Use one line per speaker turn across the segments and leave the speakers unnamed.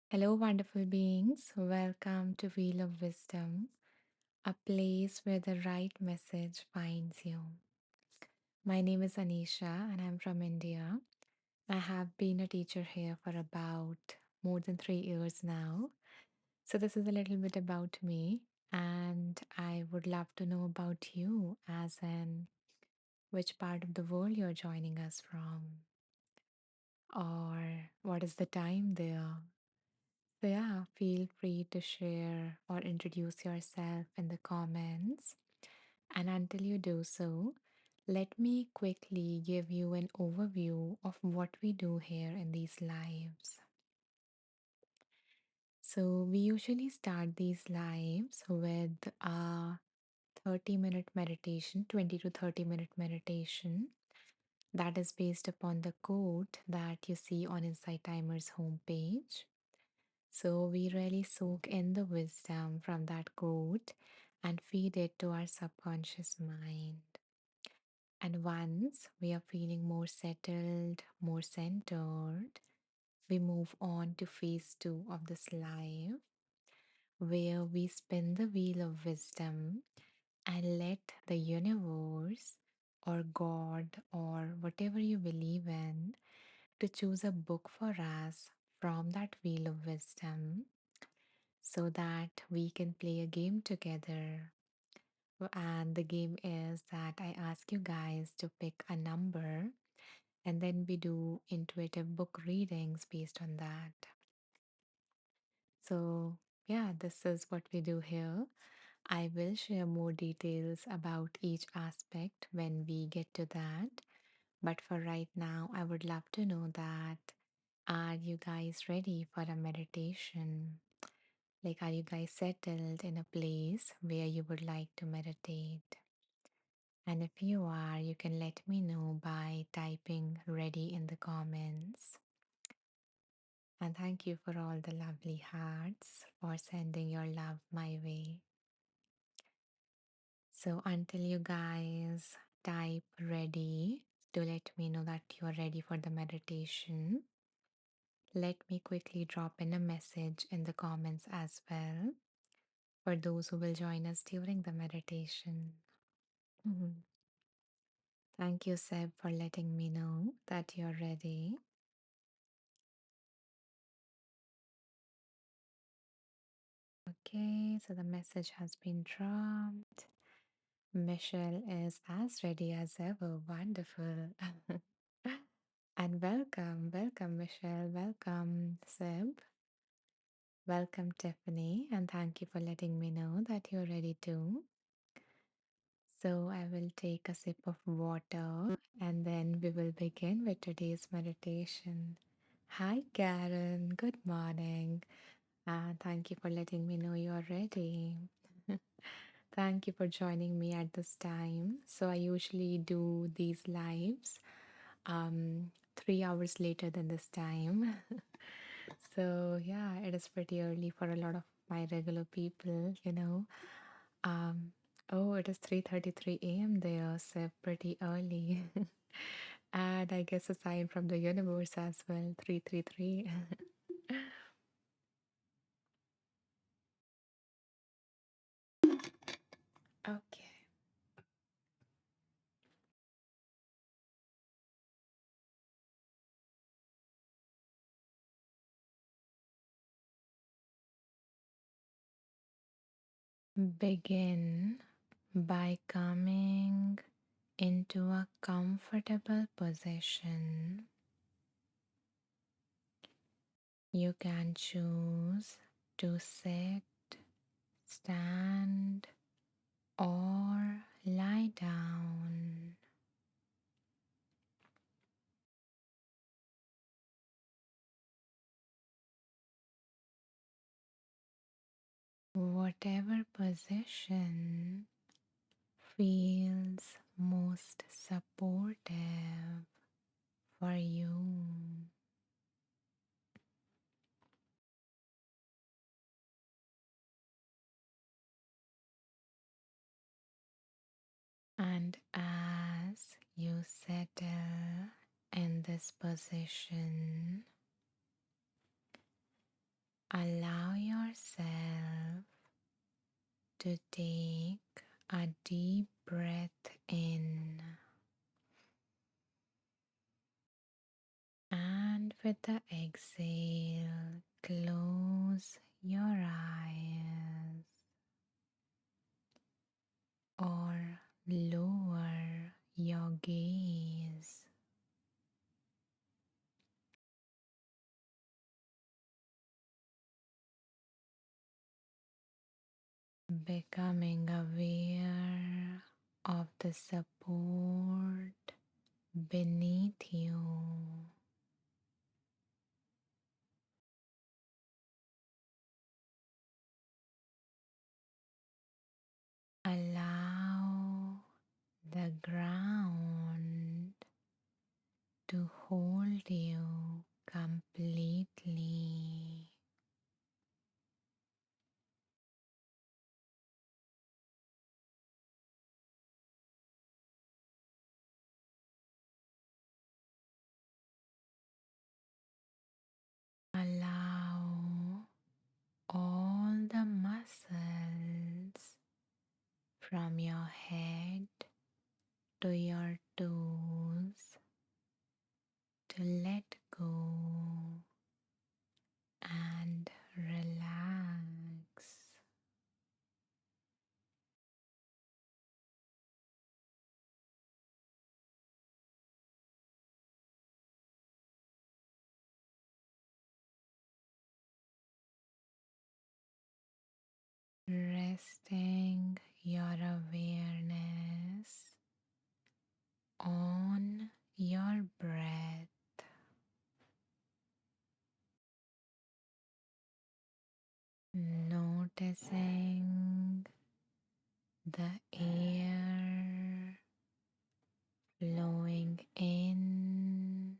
Hello, wonderful beings. Welcome to Wheel of Wisdom, a place where the right message finds you. My name is Anisha and I'm from India. I have been a teacher here for about more than 3 years now. So, this is a little bit about me, and I would love to know about you, as in which part of the world you're joining us from, or what is the time there. So, yeah, feel free to share or introduce yourself in the comments. And until you do so, let me quickly give you an overview of what we do here in these lives. So, we usually start these lives with a 30-minute meditation, 20 to 30-minute meditation that is based upon the quote that you see on Insight Timer's homepage. So we really soak in the wisdom from that quote and feed it to our subconscious mind. And once we are feeling more settled, more centered, we move on to phase two of this life, where we spin the wheel of wisdom and let the universe or God or whatever you believe in to choose a book for us from that wheel of wisdom so that we can play a game together. And the game is that I ask you guys to pick a number and then we do intuitive book readings based on that. So, yeah, this is what we do here. I will share more details about each aspect when we get to that. But for right now, I would love to know that are you guys ready for a meditation? Like, are you guys settled in a place where you would like to meditate? And if you are, you can let me know by typing ready in the comments. And thank you for all the lovely hearts for sending your love my way. So, until you guys type ready to let me know that you're ready for the meditation, let me quickly drop in a message in the comments as well for those who will join us during the meditation. Mhm. Thank you, Seb, for letting me know that you're ready. Okay, so the message has been dropped. Michelle is as ready as ever. Wonderful. And welcome, Michelle. Welcome, Seb. Welcome, Tiffany. And thank you for letting me know that you're ready too. So I will take a sip of water and then we will begin with today's meditation. Hi, Karen. Good morning. Thank you for letting me know you're ready. Thank you for joining me at this time. So, I usually do these lives 3 hours later than this time. So, yeah, it is pretty early for a lot of my regular people. Um, oh, it is 3:33 a.m. there, so pretty early. And I guess a sign from the universe as well, 333. Okay. Begin by coming into a comfortable position. You can choose to sit, stand, or lie down. Whatever position feels most supportive for you. And as you settle in this position, Allow yourself to take a deep breath in, and with the exhale, close your eyes or lower your gaze. Becoming aware of the support beneath you. Allow the ground to hold you completely. Allow all the muscles from your head to your toes to let go and relax. Resting your awareness on your breath, noticing the air flowing in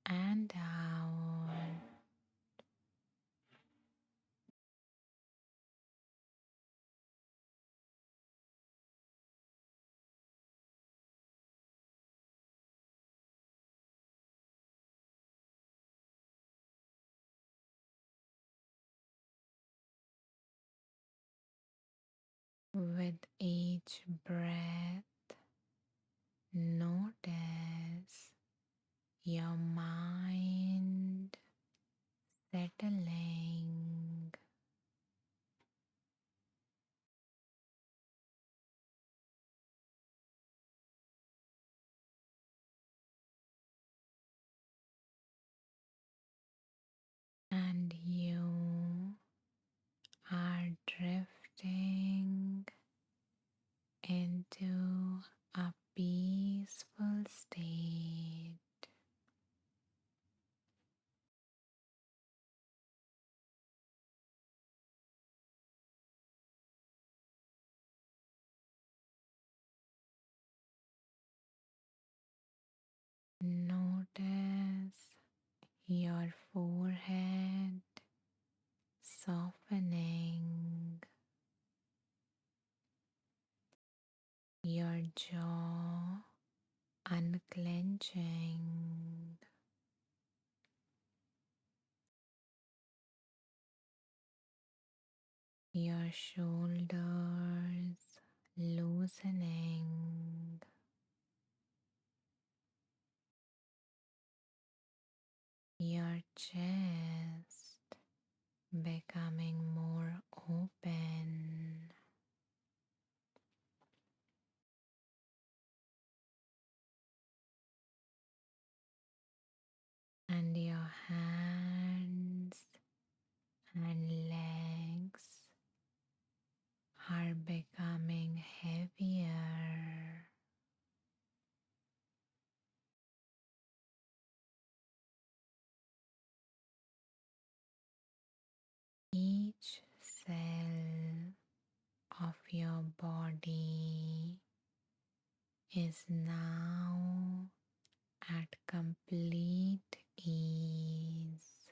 and out, with each breath. Notice your mind settling, and you are drifting into a peaceful state. Notice your forehead softening, your jaw unclenching, your shoulders loosening, your chest becoming more open, and your hands and legs are becoming heavier. Each cell of your body is now at complete ease,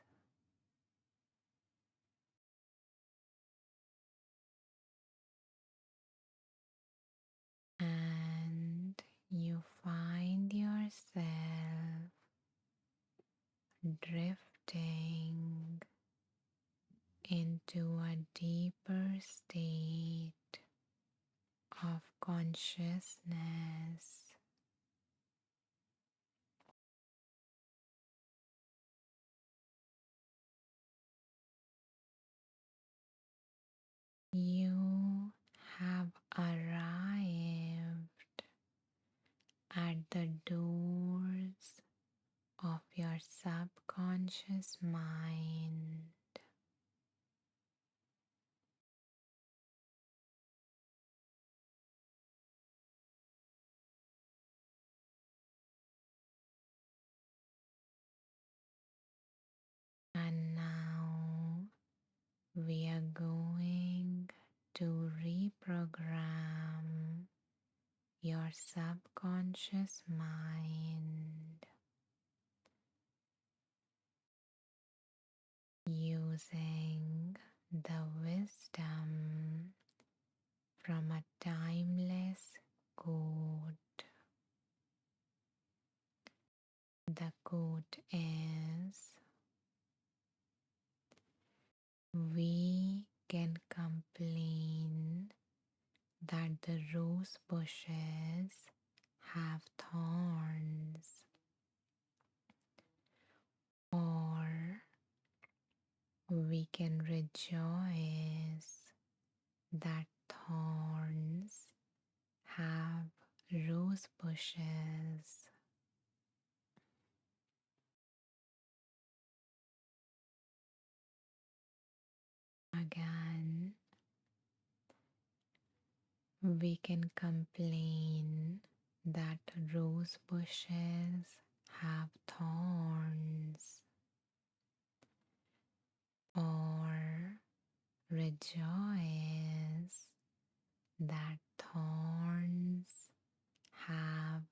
and you find yourself drifting into a deeper state of consciousness. You have arrived at the doors of your subconscious mind. And now we are going to reprogram your subconscious mind using the wisdom from a timeless quote. The quote is: we can complain that the rose bushes have thorns, or we can rejoice that thorns have rose bushes. Again, we can complain that rose bushes have thorns, or rejoice that thorns have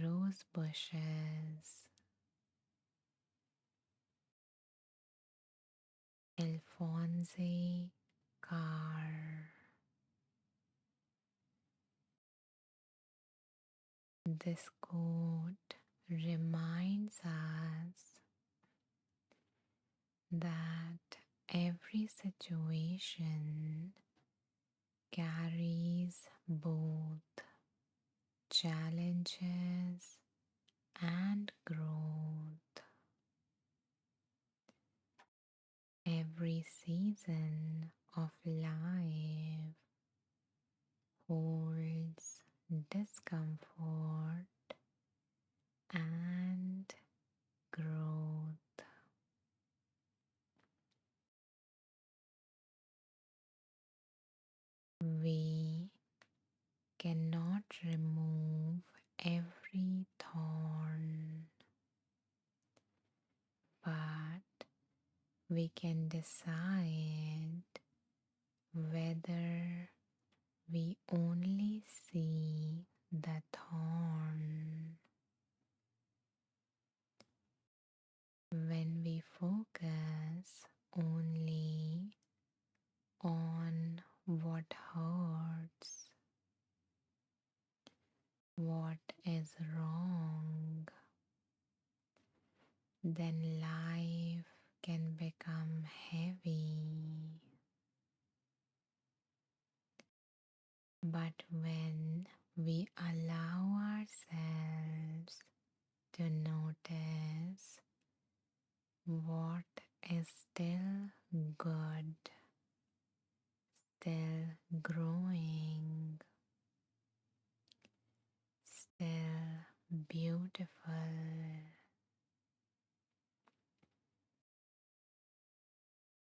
rose bushes. Alphonse Carr. This quote reminds us that every situation carries both challenges and growth. Every season of life holds discomfort and growth. We cannot remove every thorn, but we can decide whether we only see the thorn. When we focus only on what hurts, what is wrong, then life can become heavy. But when we allow ourselves to notice what is still good, still growing, still beautiful,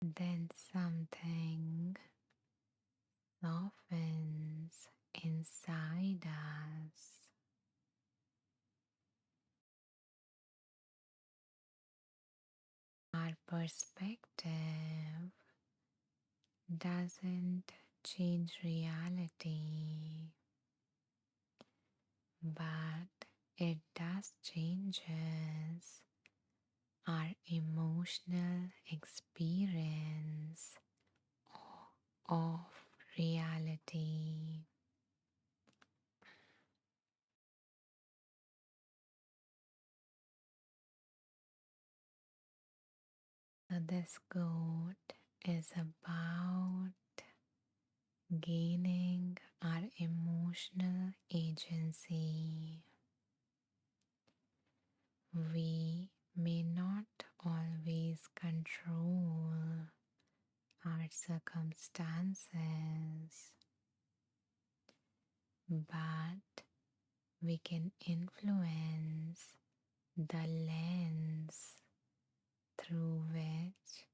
then something softens inside us. Our perspective doesn't change reality, but it does changes our emotional experience of reality. So this quote is about gaining our emotional agency. We may not always control our circumstances, but we can influence the lens through which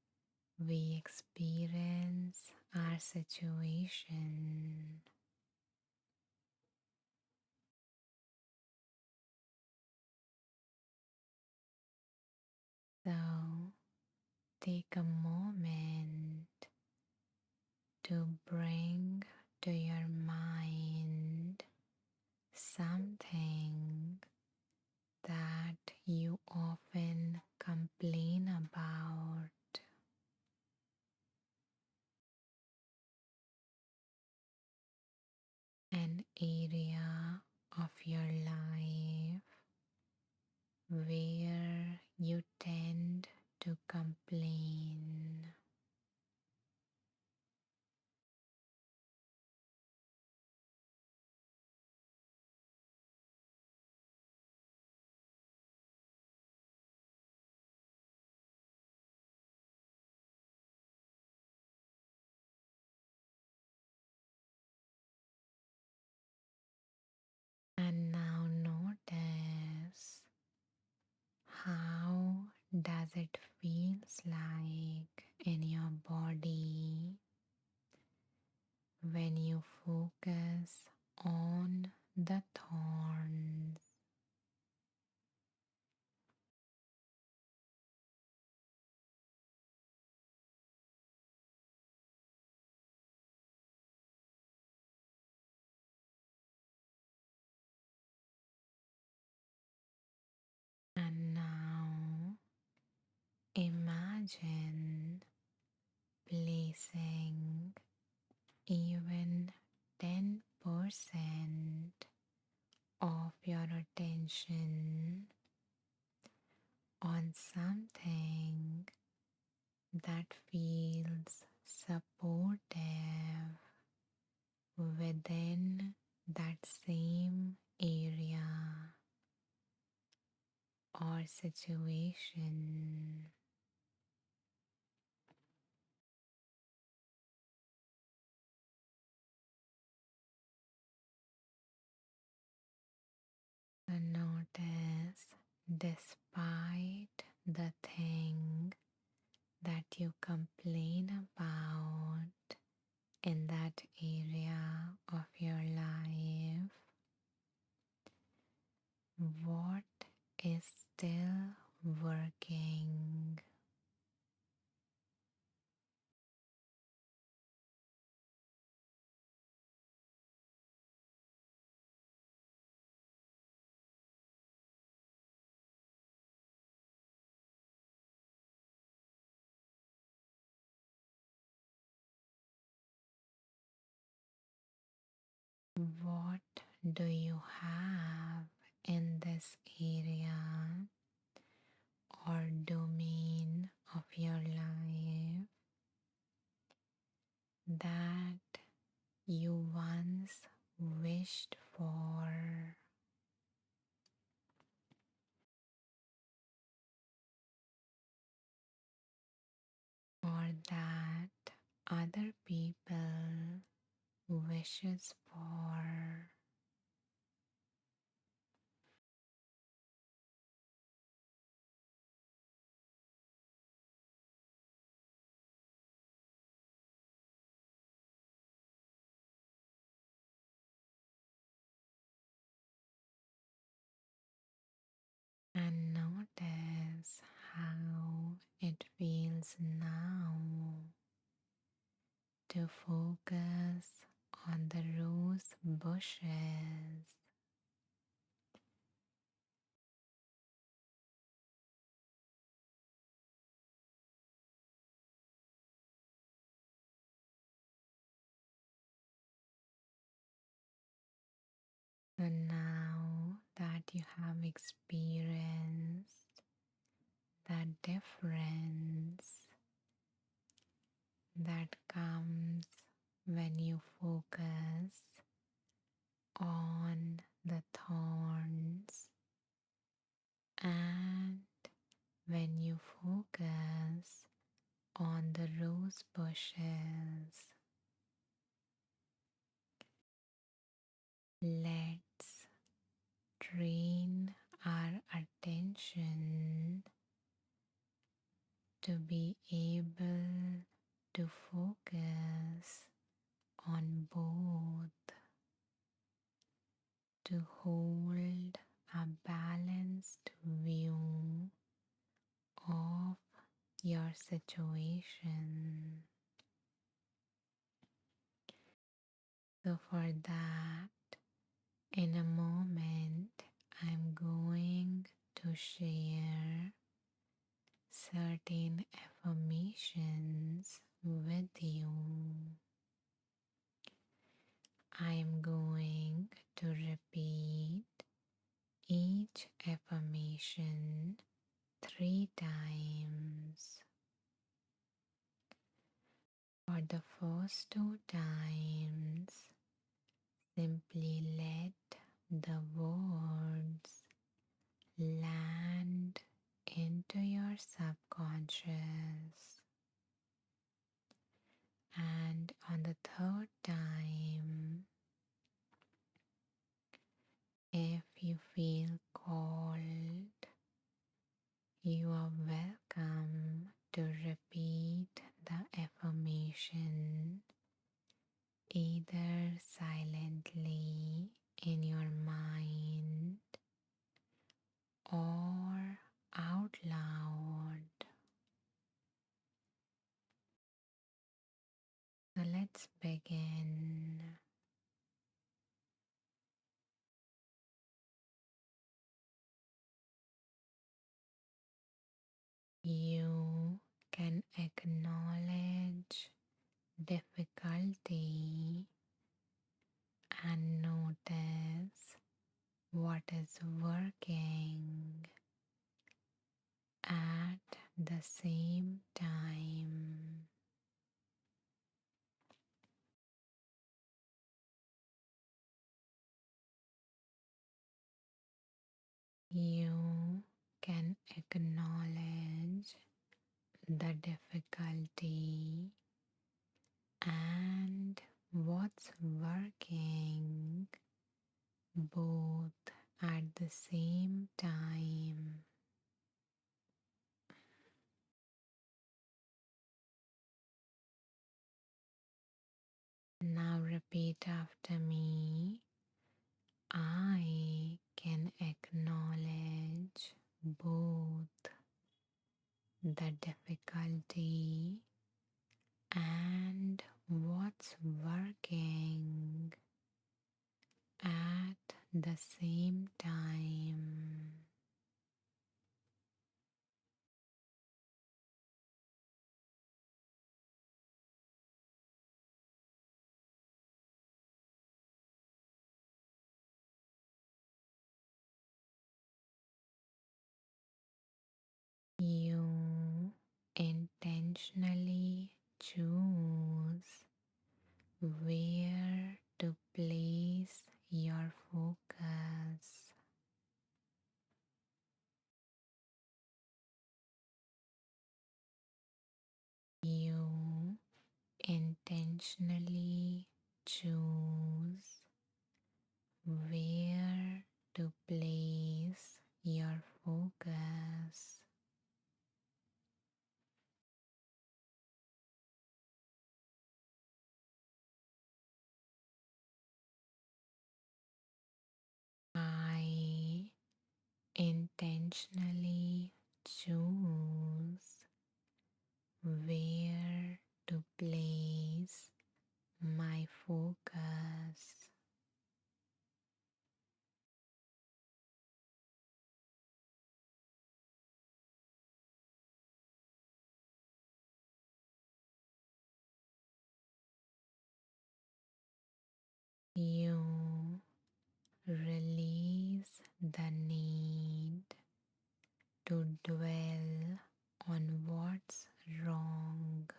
we experience our situation. So take a moment to bring to your mind something that you often complain about, an area of your life where you tend to complain. And now notice, how does it feels like in your body when you focus on the thorns? And now imagine placing even 10% of your attention on something that feels supportive within that same area or situation. And notice, despite the thing that you complain about in that area of your life, what is still working? What do you have in this area or domain of your life that you once wished for, or that other people wishes for? And notice how it feels now to focus on the rose bushes. So now that you have experienced that difference that comes when you focus on the thorns and when you focus on the rose bushes. Let's train our attention to be able to focus on both, to hold a balanced view of your situation. So, for that, in a moment, I'm going to share certain affirmations with you. I'm going to repeat each affirmation 3 times. For the first 2 times, simply let the words land into your subconscious. And on the third time, if you feel called, you are welcome to repeat the affirmation either silently in your mind or out loud. So let's begin. You can acknowledge difficulty and notice what is working at the same time. You can acknowledge the difficulty and what's working both at the same time. Now repeat after me. I can acknowledge both the difficulty and what's working at the same time. You intentionally choose where to place your focus. You intentionally choose where to place your focus. I intentionally choose where to place my focus. You release the need to dwell on what's wrong.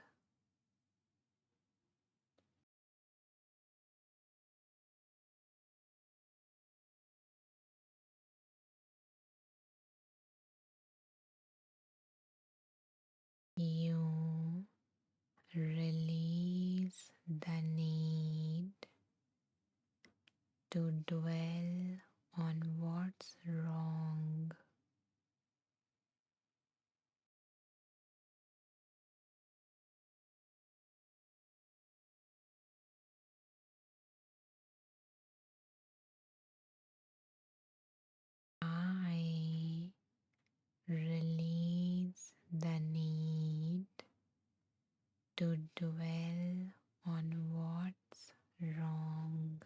You release the need to dwell on what's wrong. I release the need to dwell on what's wrong.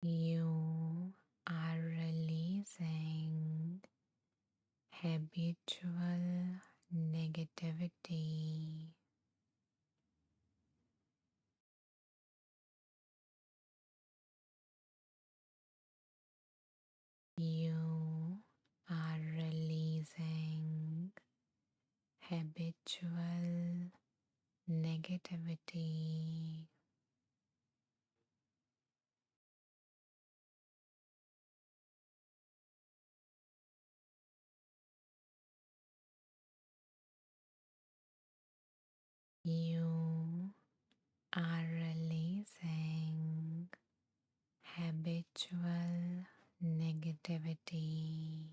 You are releasing habitual negativity. You are releasing habitual negativity. You are releasing habitual negativity.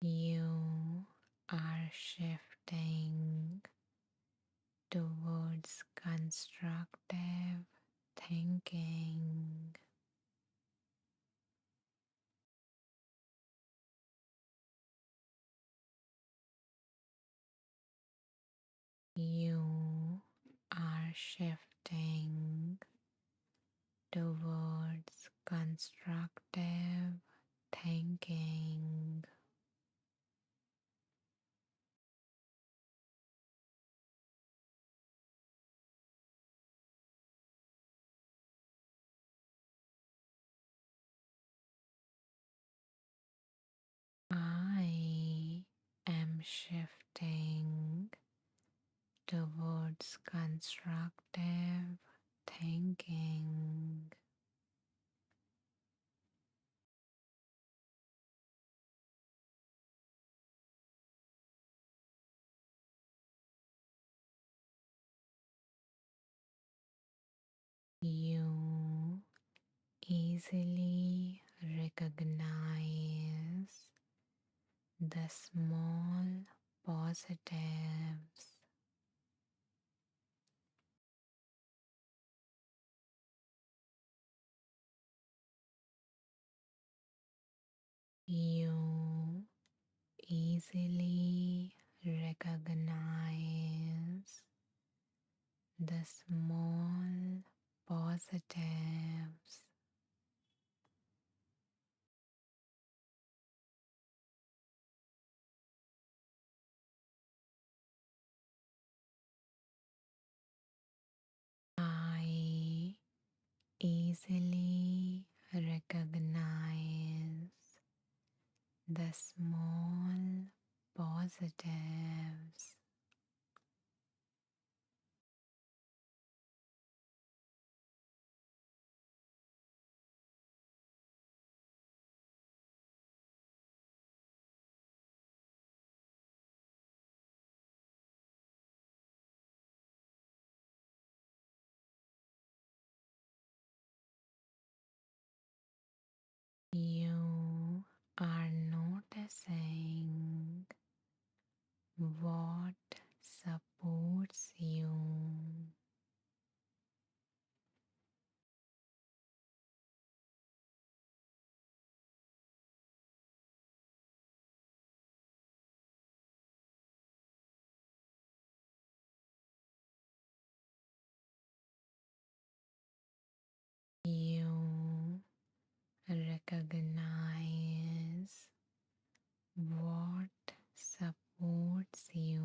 You are shifting towards constructive thinking. You are shifting towards constructive thinking. I am shifting towards constructive thinking. You easily recognize the small positives. You easily recognize the small positives. I easily recognize the small positives. You are noticing what supports you. You recognize what supports you.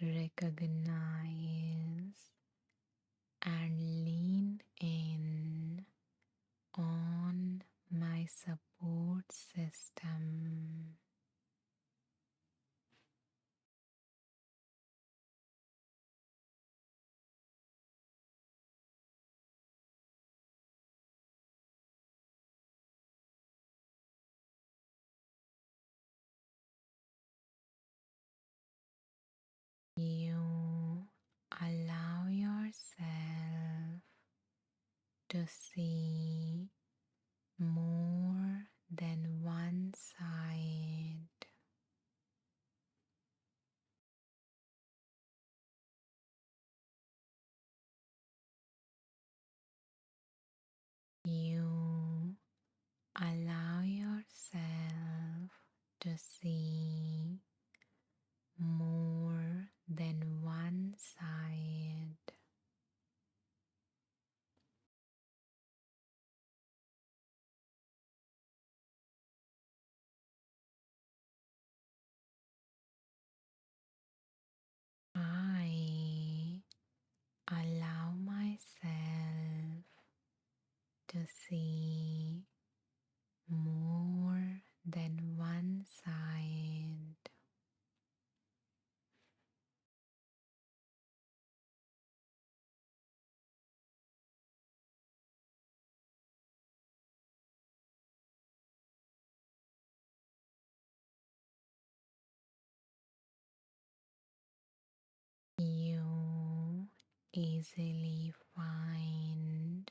recognize and lean in on my support system. You allow yourself to see more than one side. You allow yourself to see more than one side. I allow myself to see more than one side. You easily find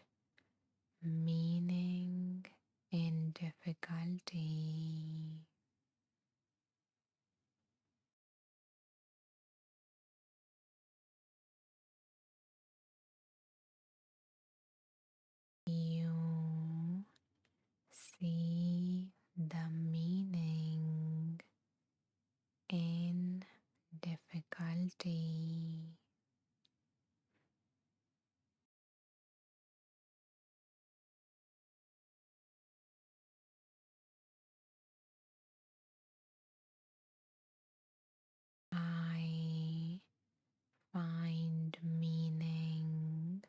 meaning in difficulty. You see the meaning in difficulty. I find meaning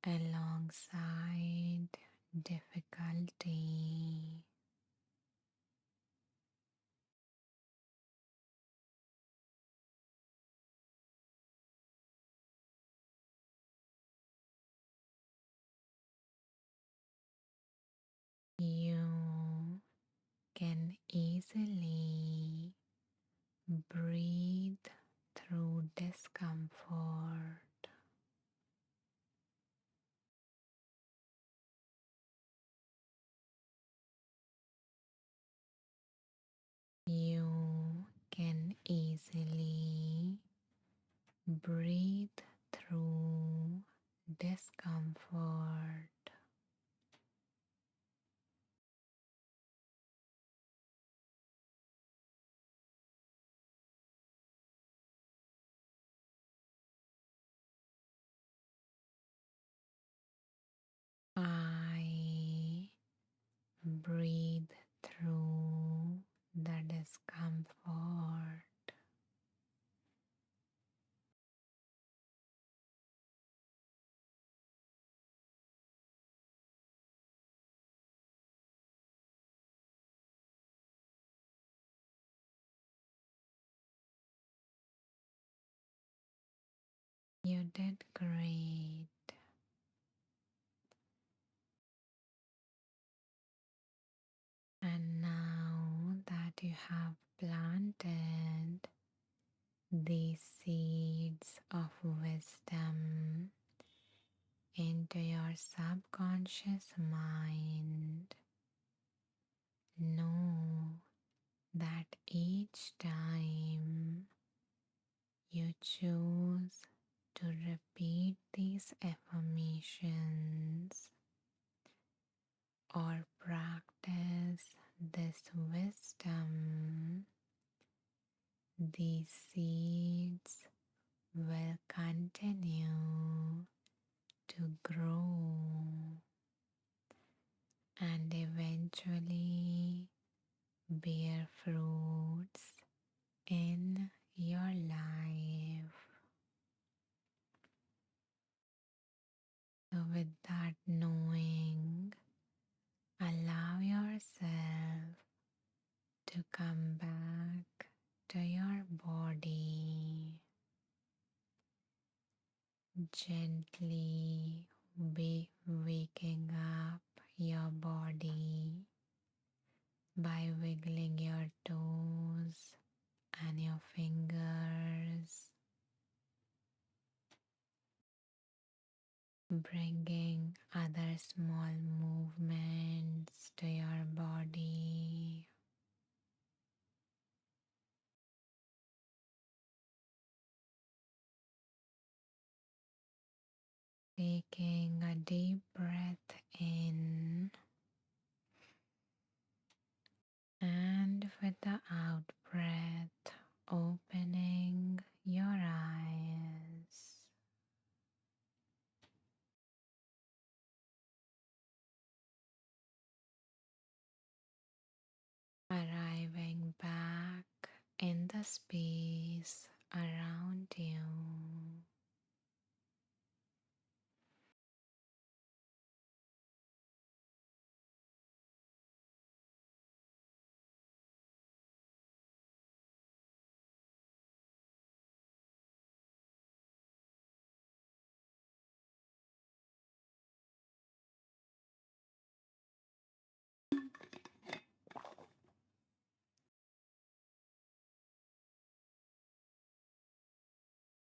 alongside difficulty. You can easily breathe through discomfort. You can easily breathe through discomfort. I breathe through the discomfort. You did great. And now that you have planted these seeds of wisdom into your subconscious mind, know that each time you choose to repeat these affirmations or practice this wisdom, these seeds will continue to grow and eventually bear fruits in your life. gently waking up your body by wiggling your toes and your fingers, bringing other small movements to your body. Taking a deep breath in, and with the out breath, opening your eyes. Arriving back in the space around you.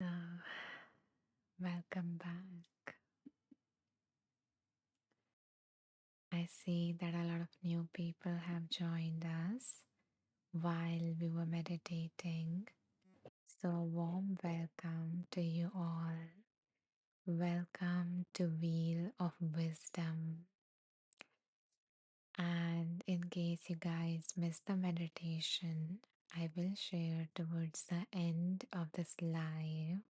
So, welcome back. I see that a lot of new people have joined us while we were meditating. So, a warm welcome to you all. Welcome to Wheel of Wisdom. And in case you guys missed the meditation, I will share towards the end of this live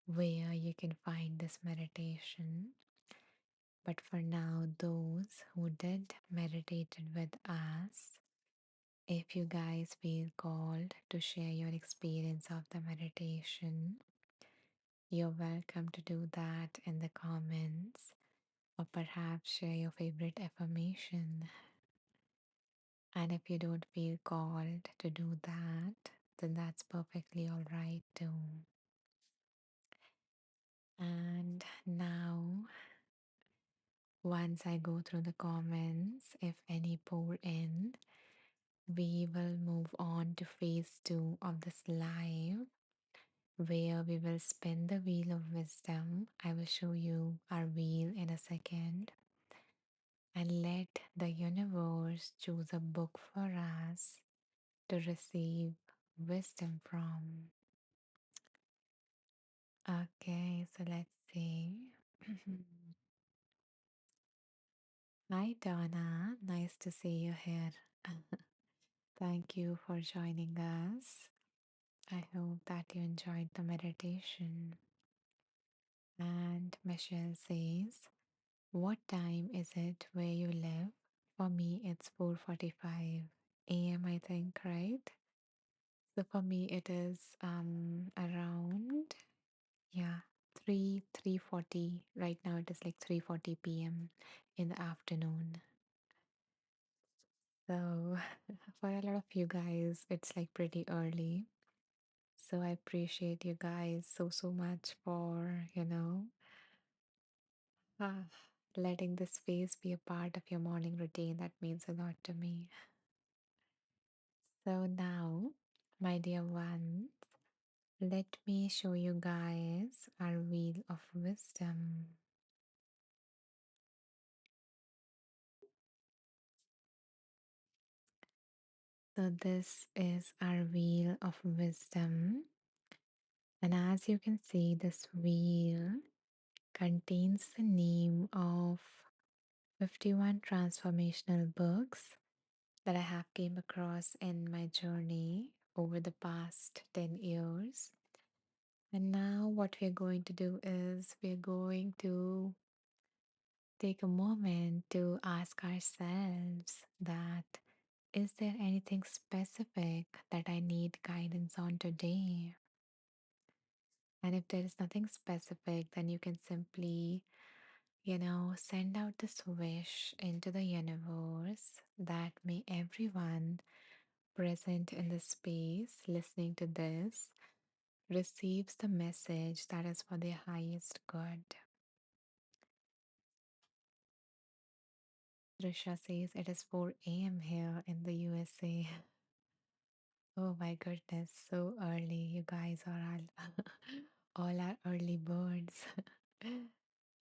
where you can find this meditation. But for now, those who did meditated with us, if you guys feel called to share your experience of the meditation, you're welcome to do that in the comments or perhaps share your favorite affirmation. And if you don't feel called to do that, then that's perfectly all right too. And now, once I go through the comments, if any pour in, we will move on to phase 2 of this live where we will spin the wheel of wisdom. I will show you our wheel in a second and let the universe choose a book for us to receive wisdom from. Okay, so let's see. Hi, Donna. Nice to see you here. Thank you for joining us. I hope that you enjoyed the meditation. And Michelle says, what time is it where you live? For me, it's 4:45 a.m. I think, right? So for me, it is around, yeah, 3:40. Right now, it is like 3:40 p.m. in the afternoon. So for a lot of you guys, it's like pretty early. So I appreciate you guys so much for, ah, letting this space be a part of your morning routine. That means a lot to me. So now, my dear ones, let me show you guys our wheel of wisdom. So this is our wheel of wisdom. And as you can see, this wheel contains the name of 51 transformational books that I have came across in my journey over the past 10 years. And now what we're going to do is we're going to take a moment to ask ourselves that is there anything specific that I need guidance on today? And if there is nothing specific, then you can simply, send out this wish into the universe that may everyone present in the space listening to this receives the message that is for their highest good. Trisha says it is 4 a.m. here in the USA. Oh my goodness, so early. You guys are all our early birds.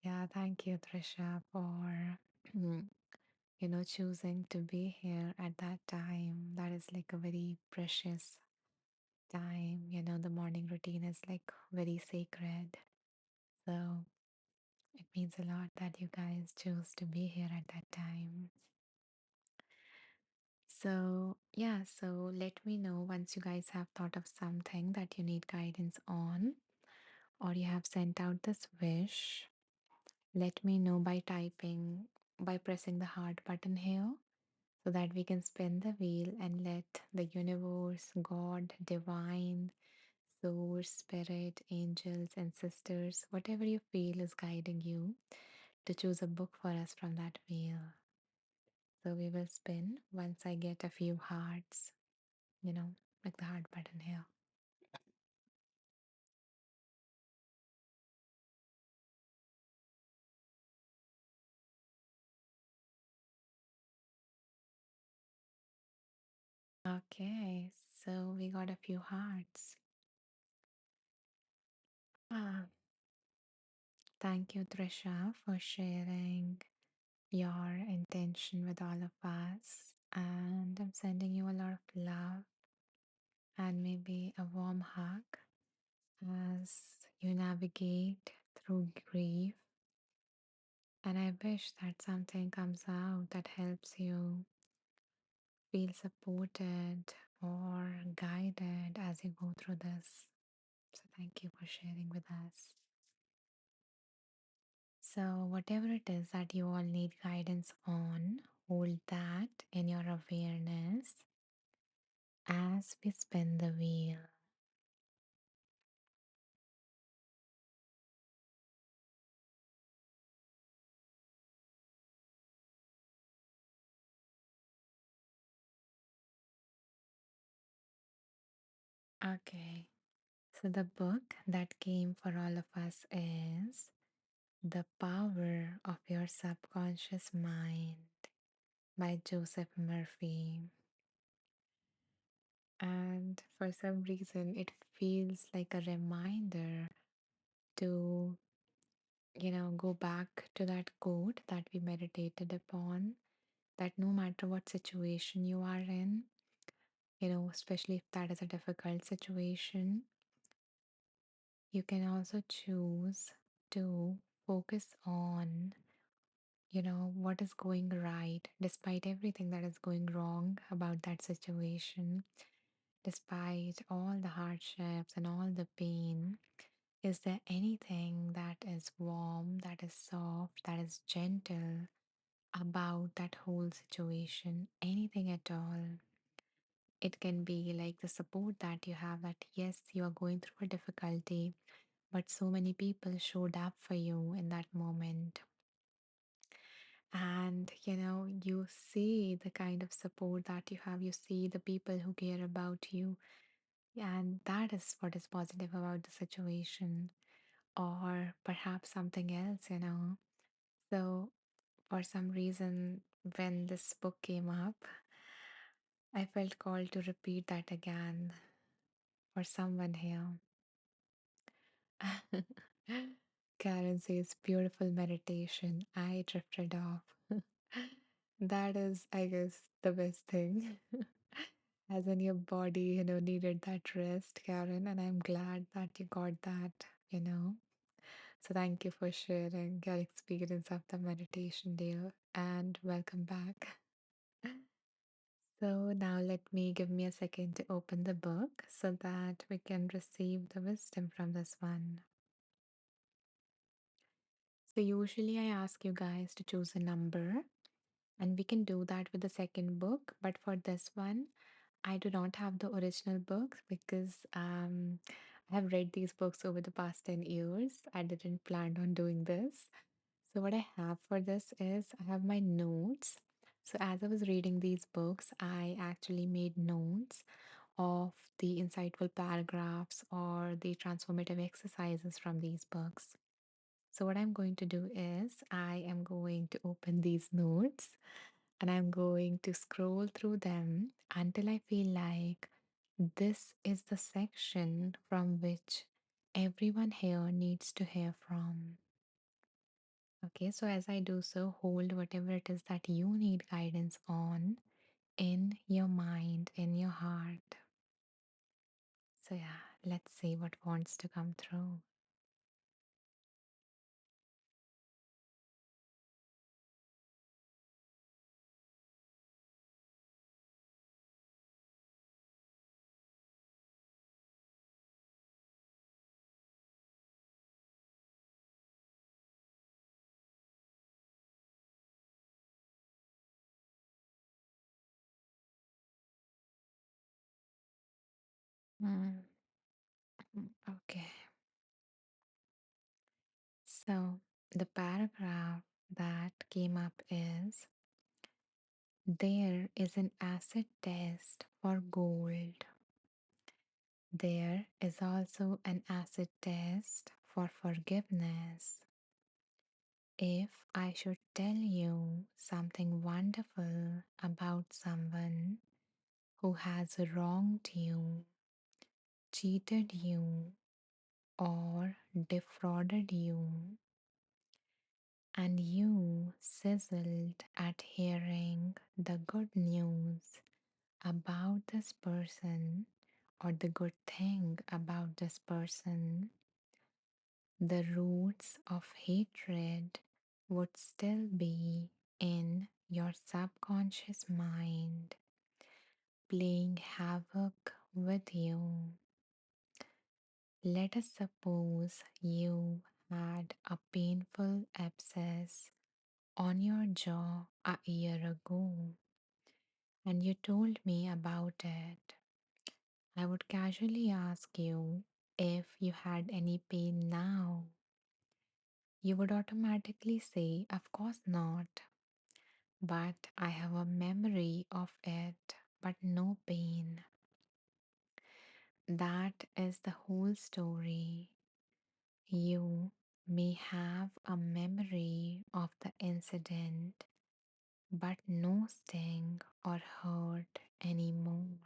Yeah, thank you, Trisha, for choosing to be here at that time. That is like a very precious time. The morning routine is like very sacred. So it means a lot that you guys chose to be here at that time. So, yeah, so let me know once you guys have thought of something that you need guidance on, or you have sent out this wish. Let me know by typing, by pressing the heart button here, so that we can spin the wheel and let the universe, God, divine, source, spirit, angels, and sisters, whatever you feel is guiding you, to choose a book for us from that wheel. So we will spin once I get a few hearts, you know, like the heart button here. Okay, so we got a few hearts. Ah, thank you, Trisha, for sharing your intention with all of us. And I'm sending you a lot of love and maybe a warm hug as you navigate through grief. And I wish that something comes out that helps you feel supported or guided as you go through this. So, thank you for sharing with us. So, whatever it is that you all need guidance on, hold that in your awareness as we spin the wheel. Okay, so the book that came for all of us is The Power of Your Subconscious Mind by Joseph Murphy. And for some reason, it feels like a reminder to, go back to that quote that we meditated upon, that no matter what situation you are in, especially if that is a difficult situation, you can also choose to focus on, what is going right despite everything that is going wrong about that situation, despite all the hardships and all the pain. Is there anything that is warm, that is soft, that is gentle about that whole situation? Anything at all. It can be like the support that you have, that yes, you are going through a difficulty, but so many people showed up for you in that moment. And you see the kind of support that you have, you see the people who care about you, and that is what is positive about the situation, or perhaps something else. So, for some reason, when this book came up, I felt called to repeat that again for someone here. Karen says, beautiful meditation. I drifted off. That is, I guess, the best thing. As in your body, needed that rest, Karen, and I'm glad that you got that. So thank you for sharing your experience of the meditation, dear, and welcome back. So now let me give me a second to open the book so that we can receive the wisdom from this one. So usually I ask you guys to choose a number, and we can do that with the second book. But for this one, I do not have the original book because I have read these books over the past 10 years. I didn't plan on doing this. So, what I have for this is I have my notes. So, as I was reading these books, I actually made notes of the insightful paragraphs or the transformative exercises from these books. So, what I'm going to do is, I am going to open these notes and I'm going to scroll through them until I feel like this is the section from which everyone here needs to hear from. Okay, so as I do so, hold whatever it is that you need guidance on in your mind, in your heart. So, yeah, let's see what wants to come through. Mm, okay, so the paragraph that came up is: there is an acid test for gold. There is also an acid test for forgiveness. If I should tell you something wonderful about someone who has wronged you, cheated you, or defrauded you, and you sizzled at hearing the good news about this person or the good thing about this person, the roots of hatred would still be in your subconscious mind, playing havoc with you. Let us suppose you had a painful abscess on your jaw a year ago and you told me about it. I would casually ask you if you had any pain now. You would automatically say, of course not, but I have a memory of it, but no pain. That is the whole story. You may have a memory of the incident, but no sting or hurt anymore.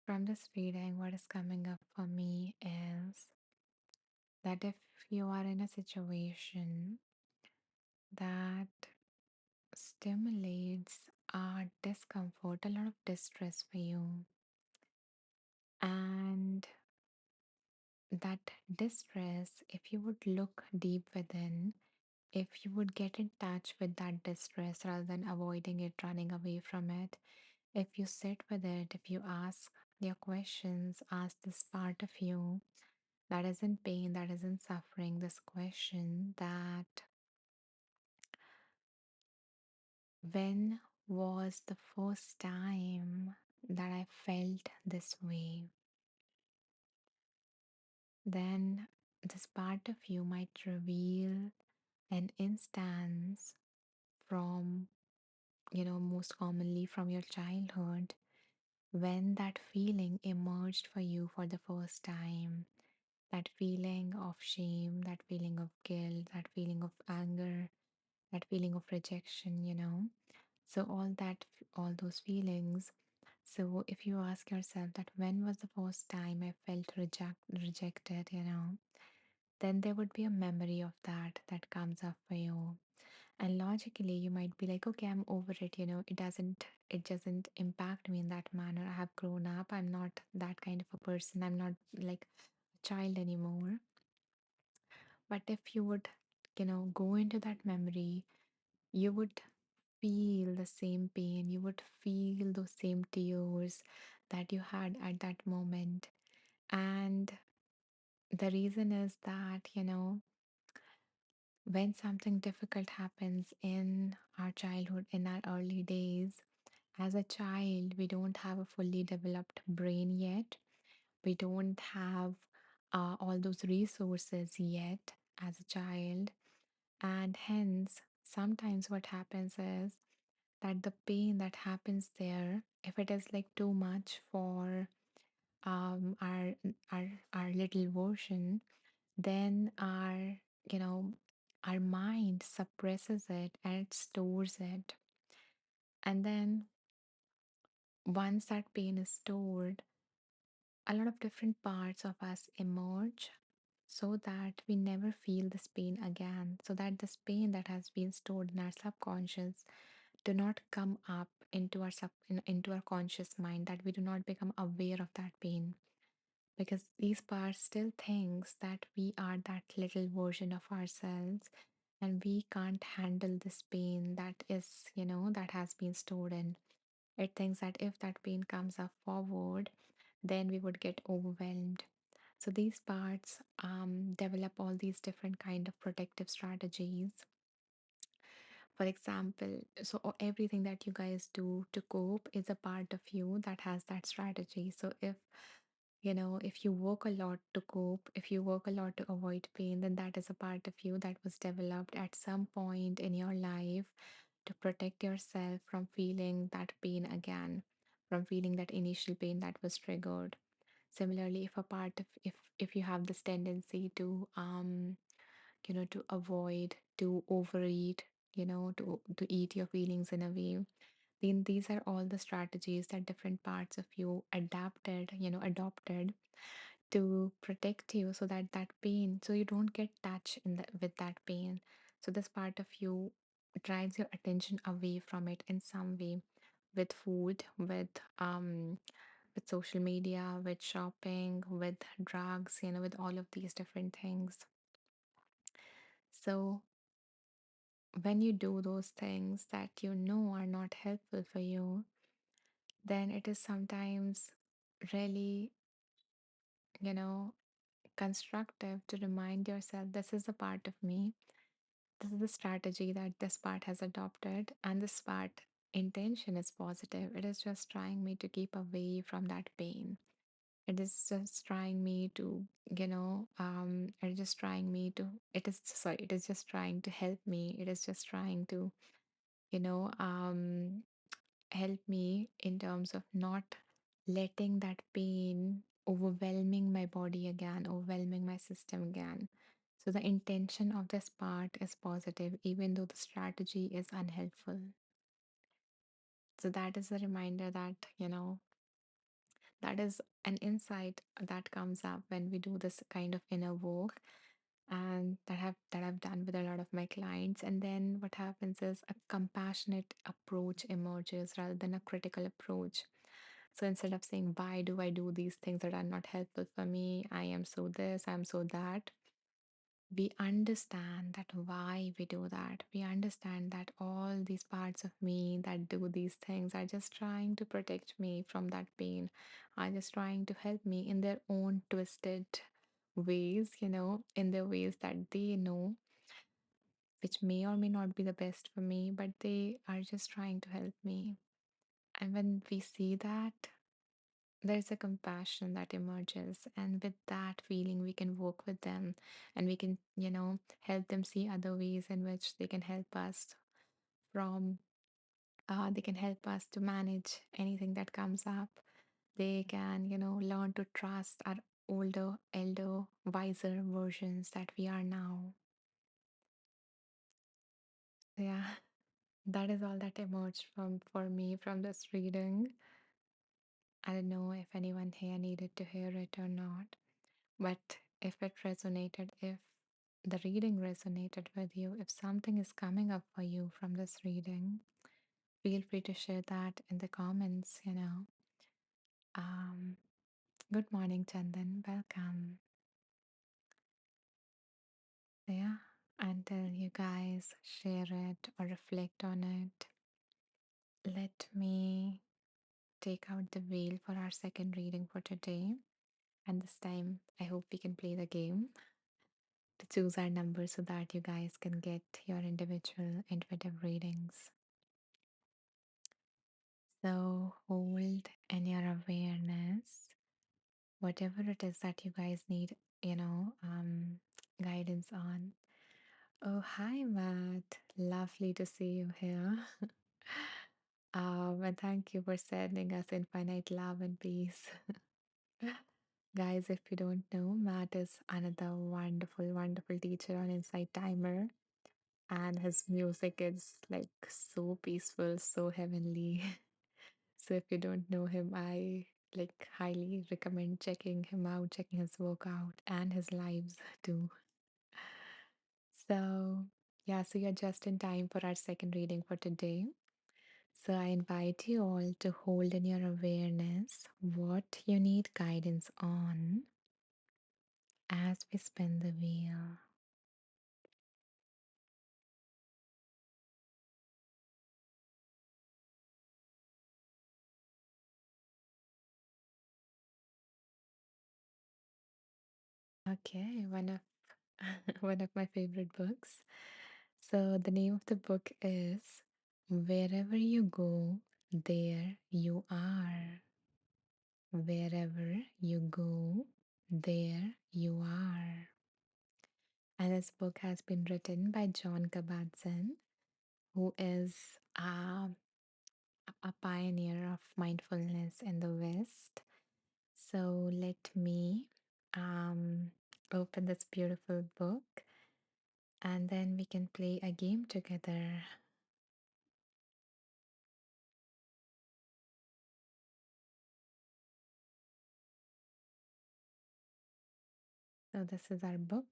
From this reading, what is coming up for me is that if you are in a situation that stimulates discomfort, a lot of distress for you, and that distress, if you would look deep within, if you would get in touch with that distress rather than avoiding it, running away from it, if you sit with it, if you ask your questions, ask this part of you that is in pain, that is in suffering, this question that when was the first time that I felt this way? Then this part of you might reveal an instance from, most commonly from your childhood when that feeling emerged for you for the first time. That feeling of shame, that feeling of guilt, that feeling of anger, that feeling of rejection. So, all those feelings. So, if you ask yourself that when was the first time I felt rejected, then there would be a memory of that comes up for you. And logically, you might be like, okay, I'm over it, it doesn't impact me in that manner. I have grown up. I'm not that kind of a person. I'm not like a child anymore. But if you would, go into that memory, you would feel the same pain, you would feel those same tears that you had at that moment. And the reason is that, when something difficult happens in our childhood, in our early days, As a child, we don't have a fully developed brain yet. We don't have all those resources yet as a child. And hence, sometimes what happens is that the pain that happens there, if it is like too much for our little version, then you know our mind suppresses it and it stores it. And then once that pain is stored, a lot of different parts of us emerge so that we never feel this pain again, so that this pain that has been stored in our subconscious do not come up into into our conscious mind, that we do not become aware of that pain, because these parts still thinks that we are that little version of ourselves and we can't handle this pain that is, that has been stored in. It thinks that if that pain comes up forward, then we would get overwhelmed. So these parts develop all these different kind of protective strategies. For example, so everything that you guys do to cope is a part of you that has that strategy. So if you work a lot to cope, if you work a lot to avoid pain, then that is a part of you that was developed at some point in your life to protect yourself from feeling that pain again, from feeling that initial pain that was triggered. Similarly, if a part of if you have this tendency to to avoid, to overeat, to eat your feelings in a way, then these are all the strategies that different parts of you adopted to protect you, so that that pain, so you don't get touched with that pain. So this part of you drives your attention away from it in some way, with food, with social media, with shopping, with drugs, with all of these different things. So when you do those things that you know are not helpful for you, then it is sometimes really, you know, constructive to remind yourself, this is a part of me. This is the strategy that this part has adopted, and this part intention is positive. It is just trying me to keep away from that pain. It is just trying me to, it is just trying me to, it is, sorry, it is just trying to help me. It is just trying to, you know, um, help me in terms of not letting that pain overwhelming my body again, overwhelming my system again. So the intention of this part is positive, even though the strategy is unhelpful. So that is a reminder that, that is an insight that comes up when we do this kind of inner work, and that I've done with a lot of my clients. And then what happens is a compassionate approach emerges rather than a critical approach. So instead of saying, why do I do these things that are not helpful for me? I am so this, I'm so that. We understand that why we do that. We understand that all these parts of me that do these things are just trying to protect me from that pain, are just trying to help me in their own twisted ways, in their ways that they know, which may or may not be the best for me, but they are just trying to help me. And when we see that, there's a compassion that emerges, and with that feeling we can work with them, and we can help them see other ways in which they can help us from they can help us to manage anything that comes up. They can learn to trust our older, elder, wiser versions that we are now. Yeah, that is all that emerged from for me from this reading. I don't know if anyone here needed to hear it or not. But if it resonated, if the reading resonated with you, if something is coming up for you from this reading, feel free to share that in the comments. Um, Good morning, Chandan. Welcome. Yeah, until you guys share it or reflect on it, let me take out the wheel for our second reading for today. And this time, I hope we can play the game to choose our number so that you guys can get your individual intuitive readings. So hold in your awareness, whatever it is that you guys need, guidance on. Oh, hi, Matt. Lovely to see you here. And thank you for sending us infinite love and peace. Guys, if you don't know, Matt is another wonderful, wonderful teacher on Insight Timer. And his music is like so peaceful, so heavenly. So if you don't know him, I like highly recommend checking him out, checking his work out and his lives too. So yeah, so you're just in time for our second reading for today. So I invite you all to hold in your awareness what you need guidance on as we spin the wheel. Okay, one of one of my favorite books. So the name of the book is Wherever You Go, There You Are. Wherever you go, there you are. And this book has been written by John Kabat-Zinn, who is a pioneer of mindfulness in the West. So let me um, open this beautiful book and then we can play a game together. So this is our book.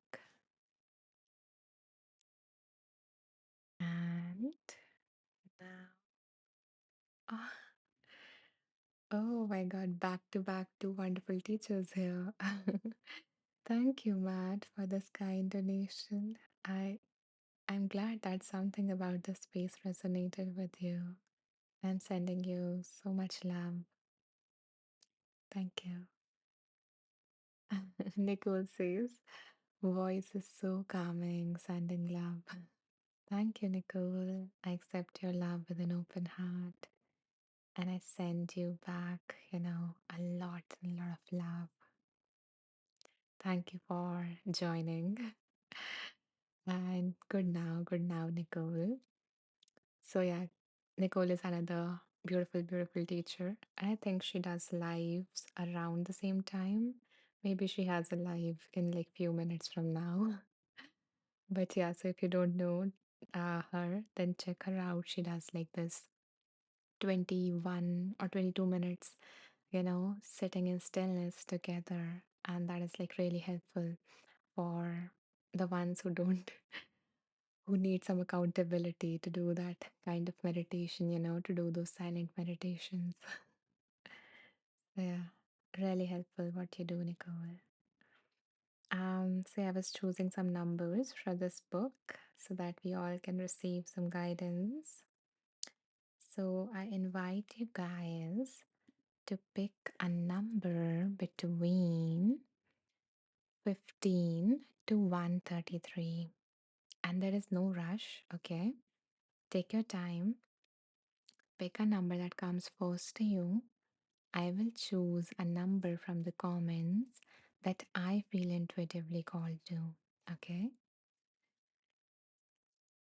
And now, oh, oh my God, back to back, two wonderful teachers here. Thank you, Matt, for this kind donation. I'm glad that something about the space resonated with you. I'm sending you so much love. Thank you. Nicole says, voice is so calming, sending love. Thank you, Nicole. I accept your love with an open heart. And I send you back, a lot of love. Thank you for joining. And good now, Nicole. So, yeah, Nicole is another beautiful, beautiful teacher. I think she does lives around the same time. Maybe she has a live in like few minutes from now. But yeah, so if you don't know her, then check her out. She does like this 21 or 22 minutes, sitting in stillness together. And that is like really helpful for the ones who don't, who need some accountability to do that kind of meditation, to do those silent meditations. So yeah, really helpful what you do, Nicole. So I was choosing some numbers for this book so that we all can receive some guidance. So I invite you guys to pick a number between 15 to 133. And there is no rush, okay? Take your time, pick a number that comes first to you. I will choose a number from the comments that I feel intuitively called to, okay?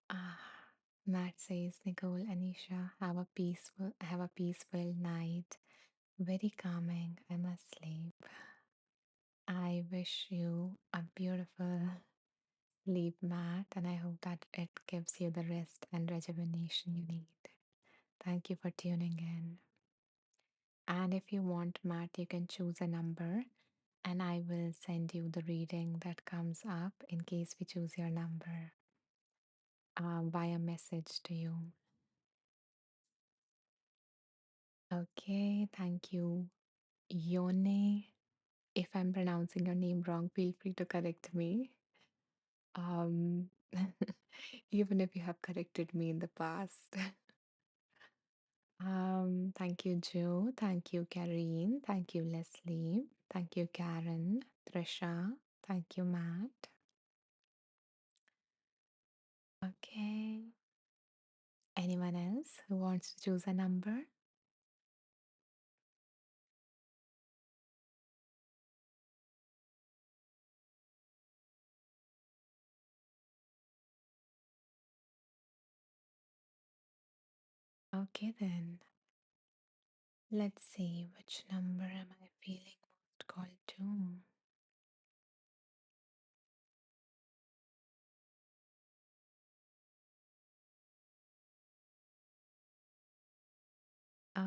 Ah, Matt says, Nicole, Anisha, have a peaceful night. Very calming. I must sleep. I wish you a beautiful sleep, Matt, and I hope that it gives you the rest and rejuvenation you need. Thank you for tuning in. And if you want, Matt, you can choose a number and I will send you the reading that comes up in case we choose your number via message to you. Okay, thank you. Yone, if I'm pronouncing your name wrong, feel free to correct me. Um, even if you have corrected me in the past. Thank you, Joe. Thank you, Karine. Thank you, Leslie. Thank you, Karen. Trisha. Thank you, Matt. Okay. Anyone else who wants to choose a number? Okay, then let's see which number am I feeling most called to.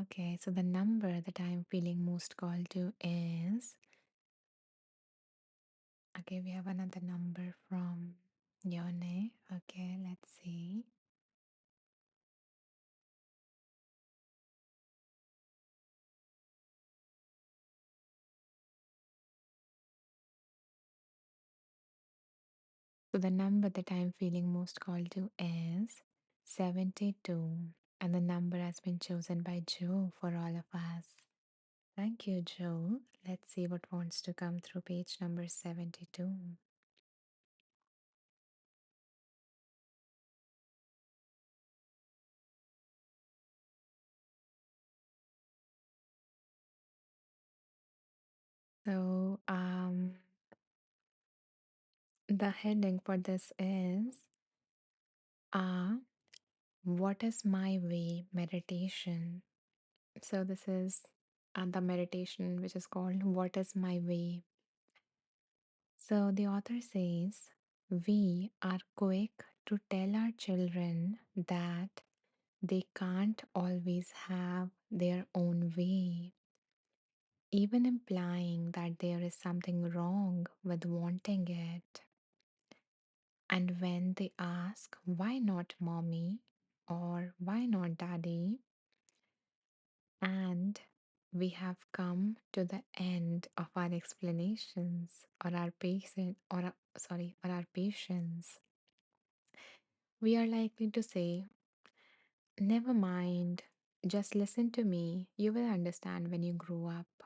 Okay, so the number that I'm feeling most called to is, okay, we have another number from Yone. Okay, let's see. So the number that I'm feeling most called to is 72. And the number has been chosen by Joe for all of us. Thank you, Joe. Let's see what wants to come through page number 72. So, the heading for this is uh, What is My Way meditation. So, this is the meditation which is called What is My Way. So, the author says, we are quick to tell our children that they can't always have their own way, even implying that there is something wrong with wanting it. And when they ask, why not mommy? Or why not daddy? And we have come to the end of our explanations or our patient or our patience. We are likely to say, never mind, just listen to me, you will understand when you grow up.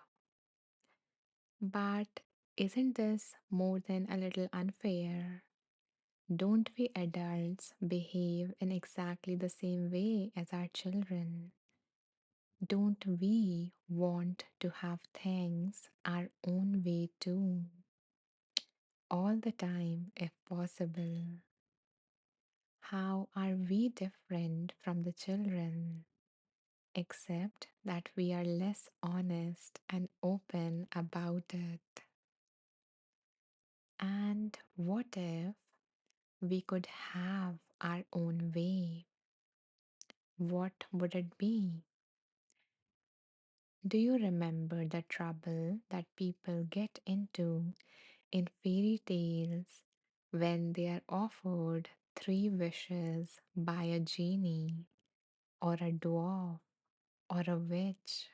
But isn't this more than a little unfair? Don't we adults behave in exactly the same way as our children? Don't we want to have things our own way too? All the time, if possible. How are we different from the children? Except that we are less honest and open about it. And what if we could have our own way? What would it be? Do you remember the trouble that people get into in fairy tales when they are offered three wishes by a genie or a dwarf or a witch?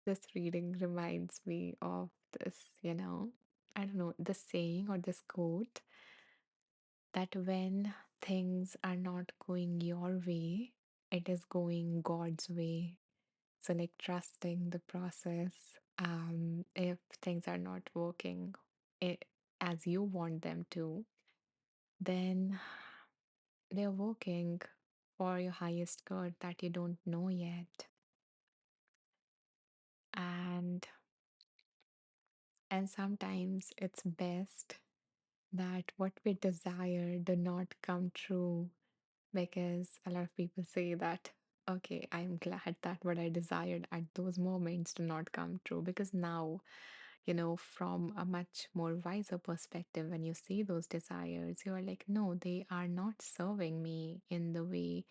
This reading reminds me of this, I don't know, the saying or this quote that when things are not going your way, it is going God's way. So, like trusting the process. If things are not working it, as you want them to, then they're working for your highest good that you don't know yet. And and sometimes it's best that what we desire do not come true, because a lot of people say that, okay, I'm glad that what I desired at those moments do not come true, because now, from a much more wiser perspective, when you see those desires, you are like, no, they are not serving me in the way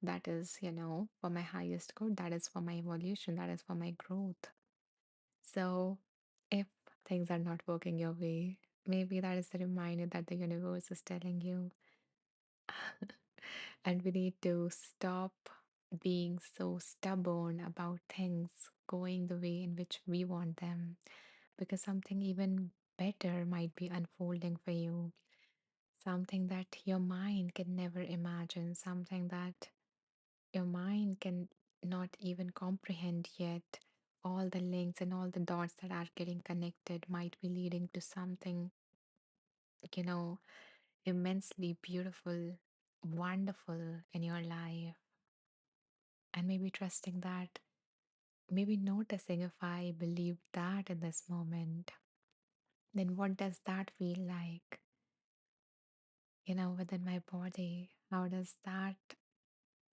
that is, for my highest good, that is for my evolution, that is for my growth. So if things are not working your way, maybe that is the reminder that the universe is telling you. And we need to stop being so stubborn about things going the way in which we want them, because something even better might be unfolding for you. Something that your mind can never imagine, something that your mind can not even comprehend yet. All the links and all the dots that are getting connected might be leading to something, you know, immensely beautiful, wonderful in your life. And maybe trusting that, maybe noticing if I believe that in this moment, then what does that feel like? within my body? How does that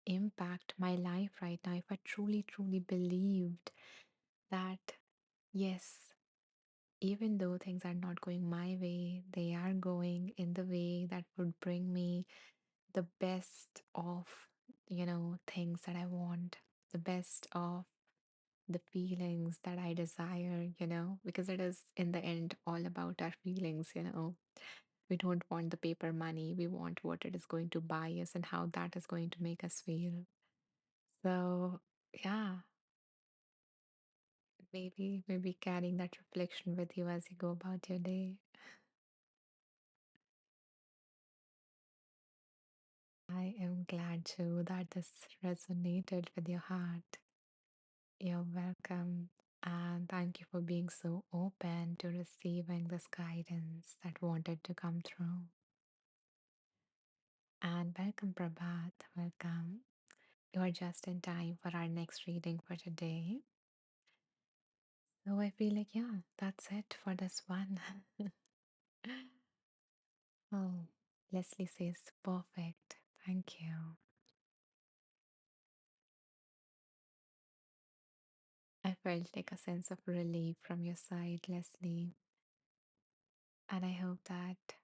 impact my life right now if I truly, truly believed that, yes, even though things are not going my way, they are going in the way that would bring me the best of, things that I want, the best of the feelings that I desire, because it is in the end all about our feelings. We don't want the paper money, we want what it is going to buy us and how that is going to make us feel. So, yeah, maybe carrying that reflection with you as you go about your day. I am glad too that this resonated with your heart. You're welcome. And thank you for being so open to receiving this guidance that wanted to come through. And welcome, Prabhat. Welcome. You are just in time for our next reading for today. So I feel like, yeah, that's it for this one. Oh, Leslie says perfect. Thank you. I felt like a sense of relief from your side, Leslie. And I hope that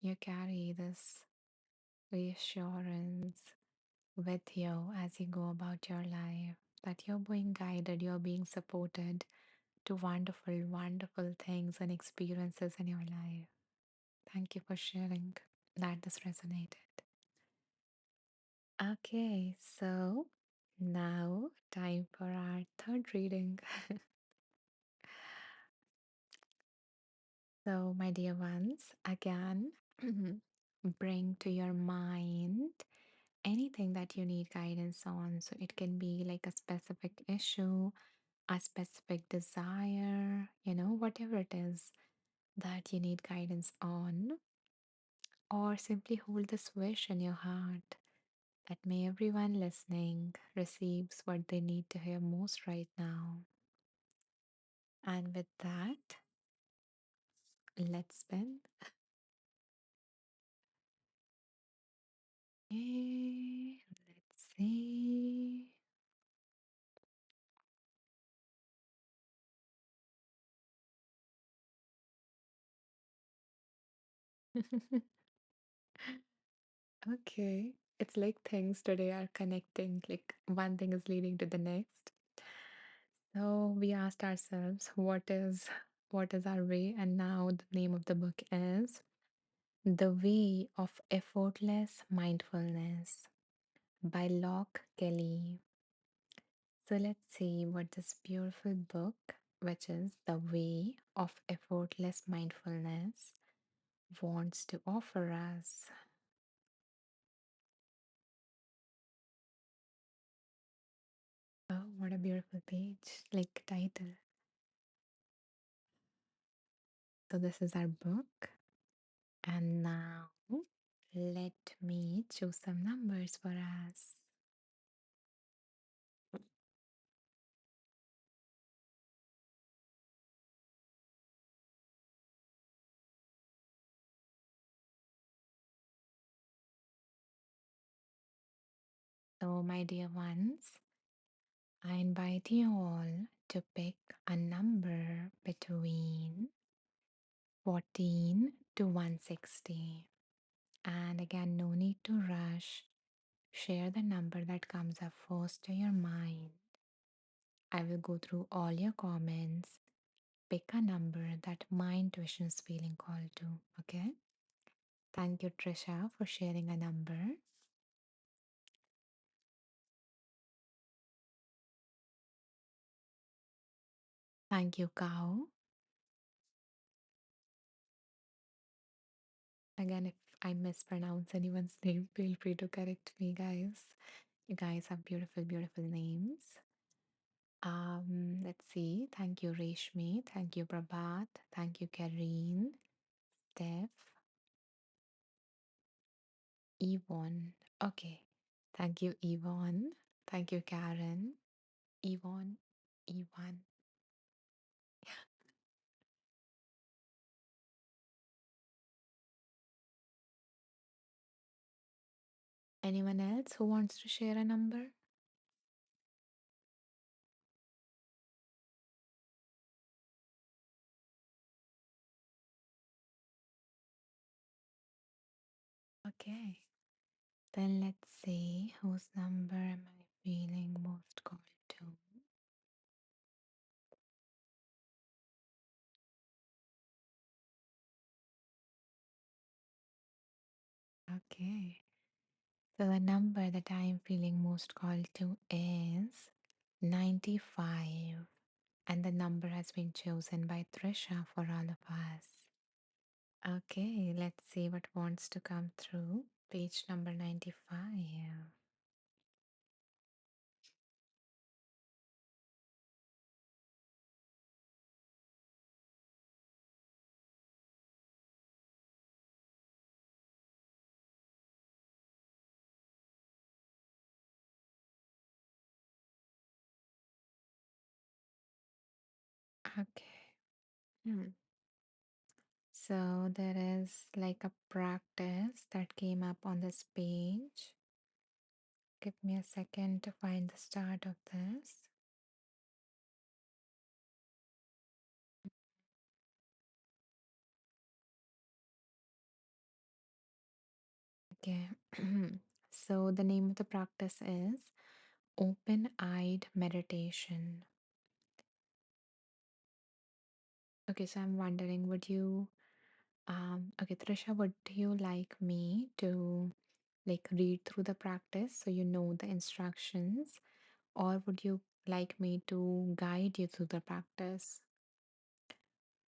you carry this reassurance with you as you go about your life, that you're being guided, you're being supported to wonderful, wonderful things and experiences in your life. Thank you for sharing that this resonated. Okay, so now time for our third reading. So, my dear ones, again, bring to your mind anything that you need guidance on. So, it can be like a specific issue, a specific desire, whatever it is that you need guidance on, or simply hold this wish in your heart that may everyone listening receives what they need to hear most right now. And with that, let's spin. Let's see. Okay. It's like things today are connecting, like one thing is leading to the next. So we asked ourselves, what is our way? And now the name of the book is The Way of Effortless Mindfulness by Locke Kelly. So let's see what this beautiful book, which is The Way of Effortless Mindfulness, wants to offer us. Oh, what a beautiful page, like title. So this is our book. And now let me choose some numbers for us. So, my dear ones, I invite you all to pick a number between 14 to 160. And again, no need to rush. Share the number that comes up first to your mind. I will go through all your comments. Pick a number that my intuition is feeling called to. Okay. Thank you, Trisha, for sharing a number. Thank you, Cow. Again, if I mispronounce anyone's name, feel free to correct me, guys. You guys have beautiful, beautiful names. Let's see. Thank you, Reshmi. Thank you, Prabhat. Thank you, Kareen, Steph, Yvonne. Okay. Thank you, Yvonne. Thank you, Karen. Yvonne. Yvonne. anyone else who wants to share a number? Okay. Then let's see whose number am I feeling most called to. Okay. So the number that I am feeling most called to is 95. And the number has been chosen by Trisha for all of us. Okay, let's see what wants to come through. Page number 95. Okay. Hmm. So there is like a practice that came up on this page. Give me a second to find the start of this. Okay. So the name of the practice is open eyed meditation. Okay, so I'm wondering, would you, okay, Trisha, would you like me to like read through the practice so you know the instructions, or would you like me to guide you through the practice?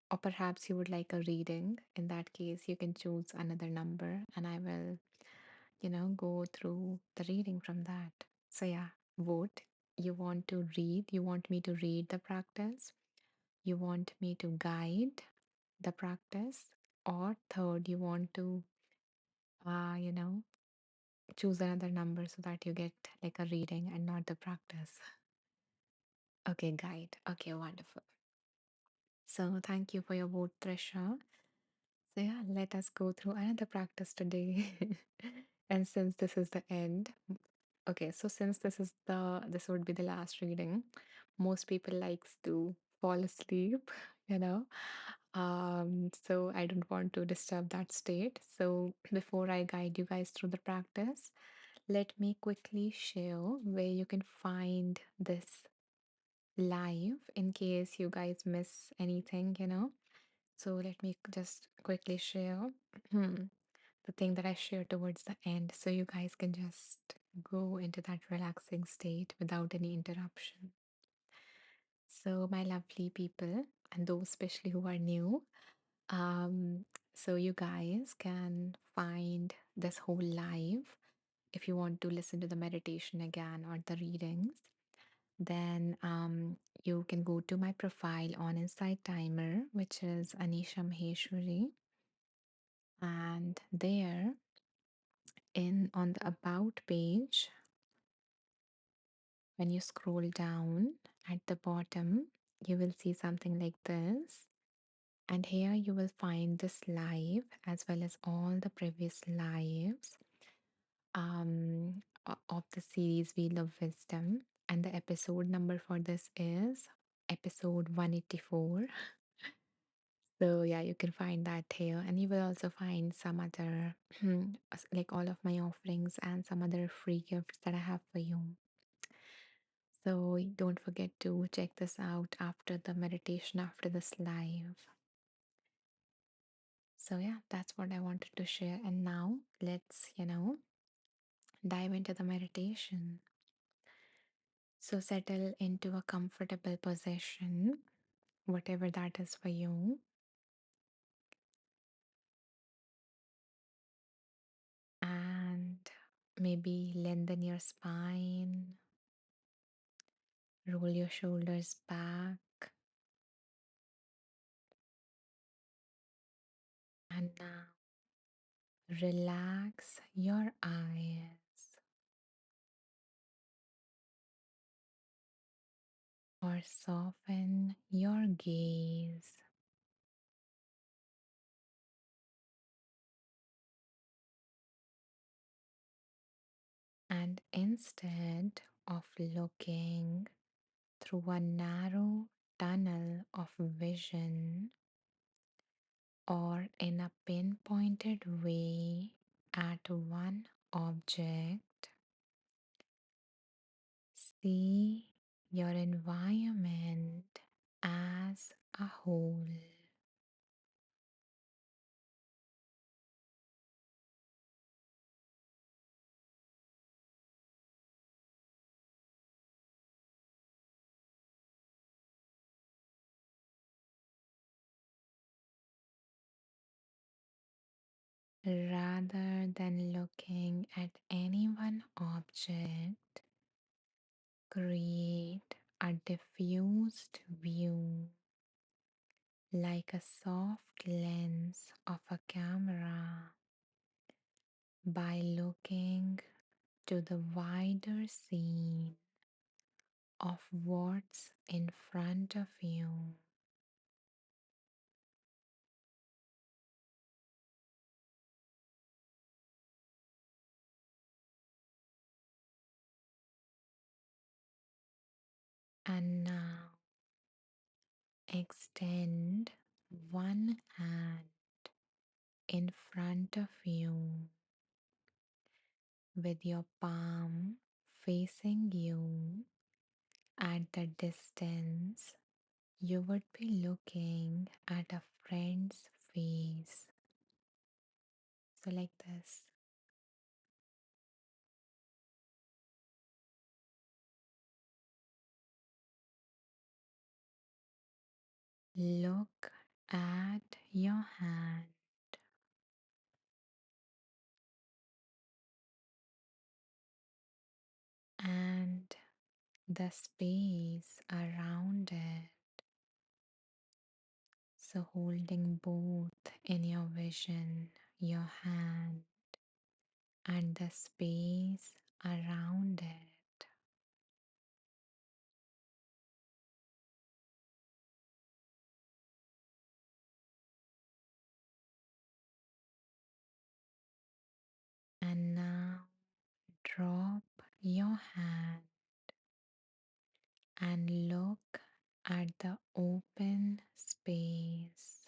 Or perhaps you would like a reading. In that case, you can choose another number and I will, go through the reading from that. So, yeah, vote. You want to read, you want me to read the practice, you want me to guide the practice, or third, you want to, uh, you know, choose another number so that you get like a reading and not the practice. Okay, guide. Okay, wonderful. So, thank you for your vote, Trisha. So, yeah, let us go through another practice today. And since this is the end, okay, so since this would be the last reading, most people likes to fall asleep, you know. So I don't want to disturb that state. So before I guide you guys through the practice, let me quickly share where you can find this live in case you guys miss anything. So let me just quickly share the thing that I share towards the end so you guys can just go into that relaxing state without any interruption. So, my lovely people, and those especially who are new, um, so you guys can find this whole live if you want to listen to the meditation again or the readings. Then you can go to my profile on Insight Timer, which is Anisha Maheshwari, and there in on the about page, when you scroll down at the bottom, you will see something like this. And here you will find this live as well as all the previous lives of the series Wheel of Wisdom. And the episode number for this is episode 184. So, yeah, you can find that here. And you will also find some other, like all of my offerings and some other free gifts that I have for you. So don't forget to check this out after the meditation, after this live. So yeah, that's what I wanted to share. And now let's, dive into the meditation. So settle into a comfortable position, whatever that is for you. And maybe lengthen your spine, roll your shoulders back, and now relax your eyes or soften your gaze. And instead of looking through a narrow tunnel of vision or in a pinpointed way at one object, see your environment as a whole. Rather than looking at any one object, create a diffused view like a soft lens of a camera by looking to the wider scene of what's in front of you. And now extend one hand in front of you with your palm facing you at the distance you would be looking at a friend's face. So, like this. Look at your hand and the space around it. So, holding both in your vision, your hand and the space around it. And now drop your hand and look at the open space.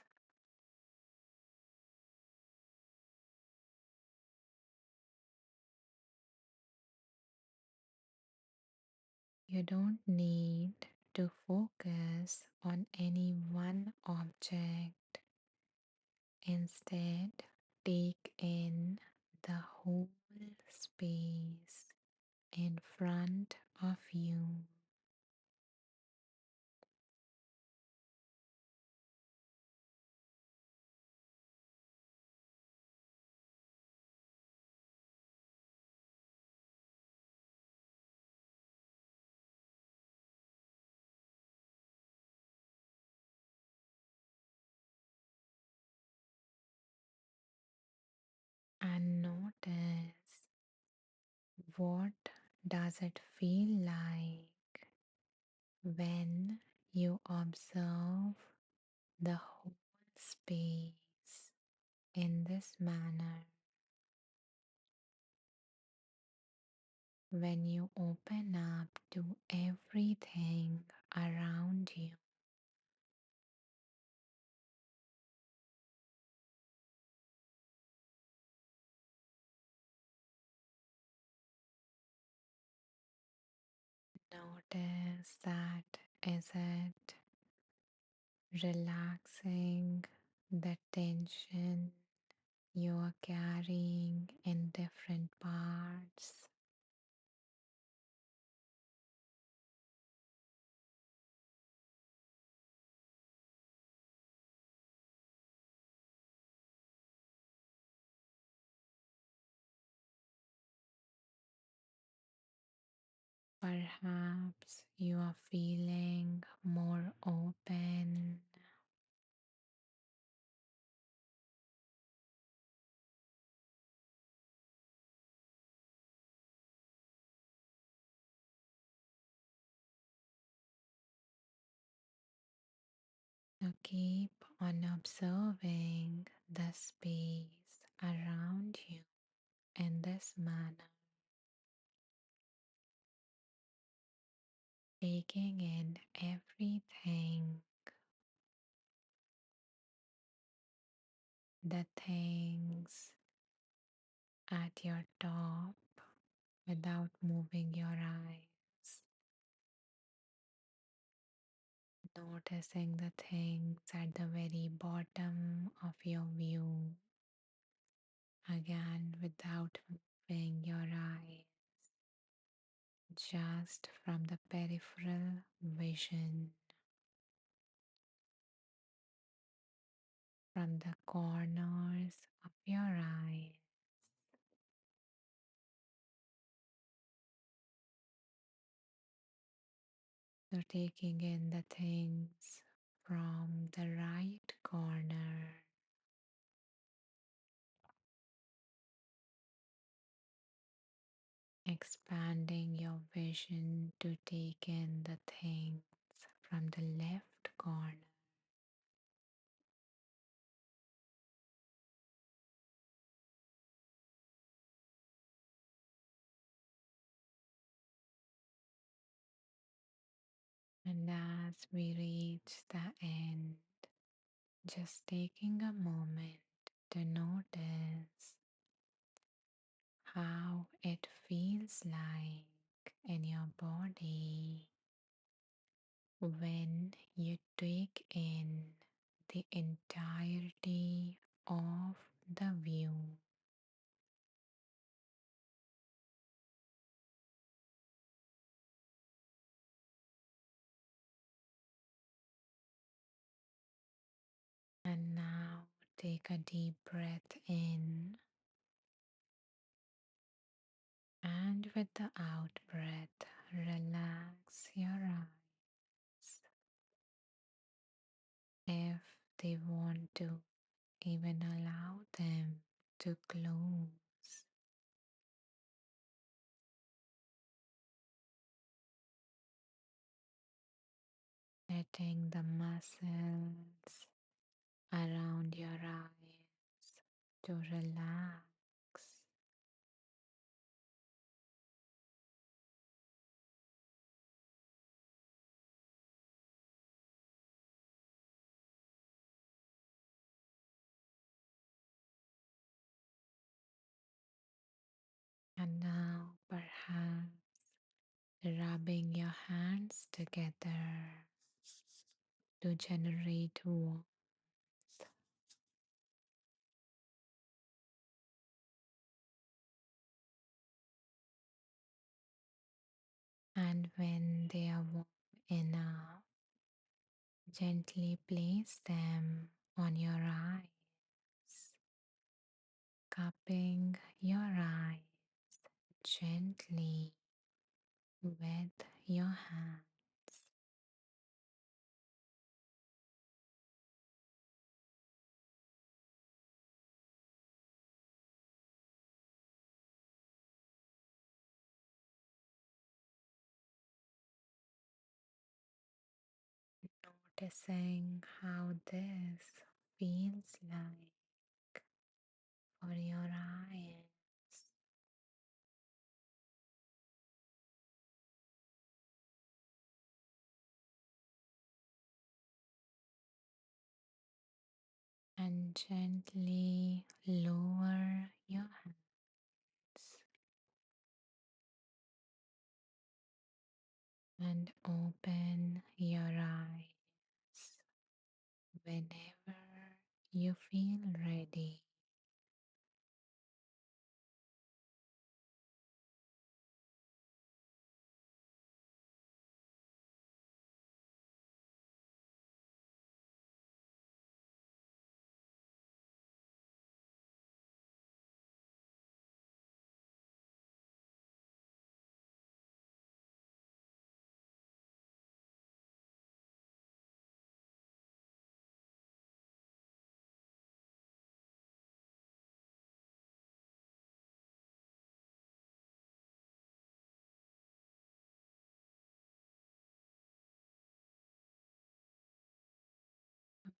You don't need to focus on any one object. Instead, take in the whole space in front of you. And notice, what does it feel like when you observe the whole space in this manner? When you open up to everything around you. Notice that, is it relaxing the tension you are carrying in different parts? Perhaps you are feeling more open. So keep on observing the space around you in this manner. taking in everything, the things at your top without moving your eyes, noticing the things at the very bottom of your view, again without moving your eyes, just from the peripheral vision, from the corners of your eyes. So, taking in the things from the right corner, expanding your vision to take in the things from the left corner, and as we reach the end, just taking a moment to notice how it feels like in your body when you take in the entirety of the view. And now take a deep breath in, and with the out breath, relax your eyes if they want to, even allow them to close, letting the muscles around your eyes to relax. And now perhaps rubbing your hands together to generate warmth. And when they are warm enough, gently place them on your eyes, cupping your eyes gently with your hands. Noticing how this feels like for your eyes, and gently lower your hands and open your eyes whenever you feel ready.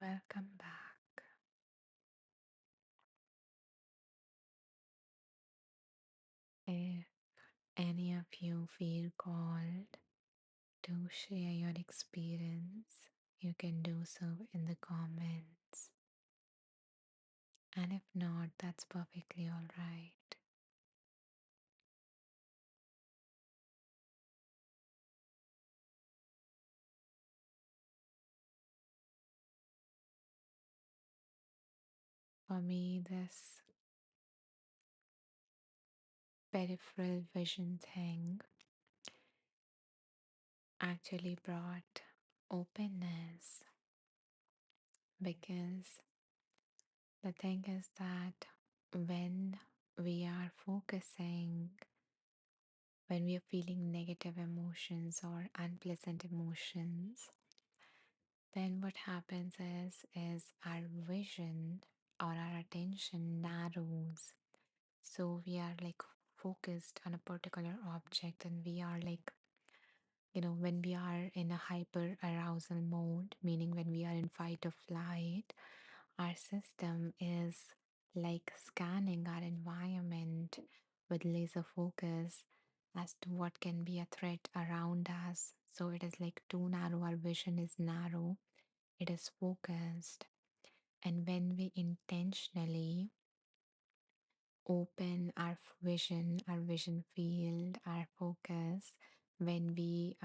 Welcome back. If any of you feel called to share your experience, you can do so in the comments. And if not, that's perfectly all right. For me, this peripheral vision thing actually brought openness because the thing is that when we are focusing, when we are feeling negative emotions or unpleasant emotions, then what happens is our vision or our attention narrows. So we are like focused on a particular object and we are like, when we are in a hyper arousal mode, meaning when we are in fight or flight, our system is like scanning our environment with laser focus as to what can be a threat around us. So it is like too narrow, our vision is narrow, it is focused. And when we intentionally open our vision field, our focus, when we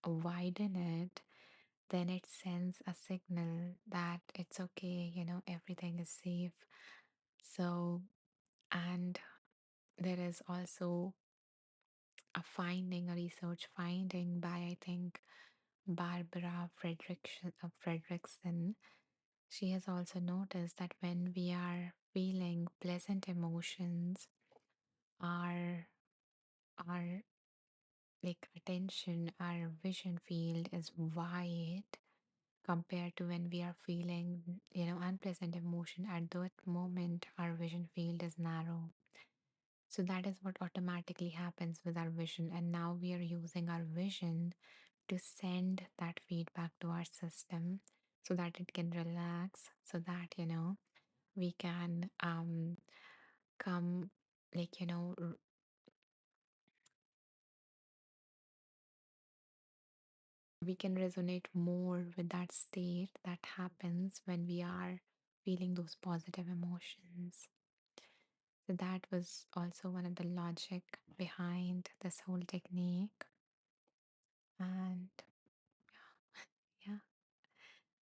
widen it, then it sends a signal that it's okay, everything is safe. So, and there is also a research finding by, I think, Barbara Fredrickson. She has also noticed that when we are feeling pleasant emotions, our our like attention, our vision field is wide compared to when we are feeling, unpleasant emotion. At that moment, our vision field is narrow. So that is what automatically happens with our vision. And now we are using our vision to send that feedback to our system so that it can relax, so that, we can come, like, we can resonate more with that state that happens when we are feeling those positive emotions. So that was also one of the logic behind this whole technique. And yeah,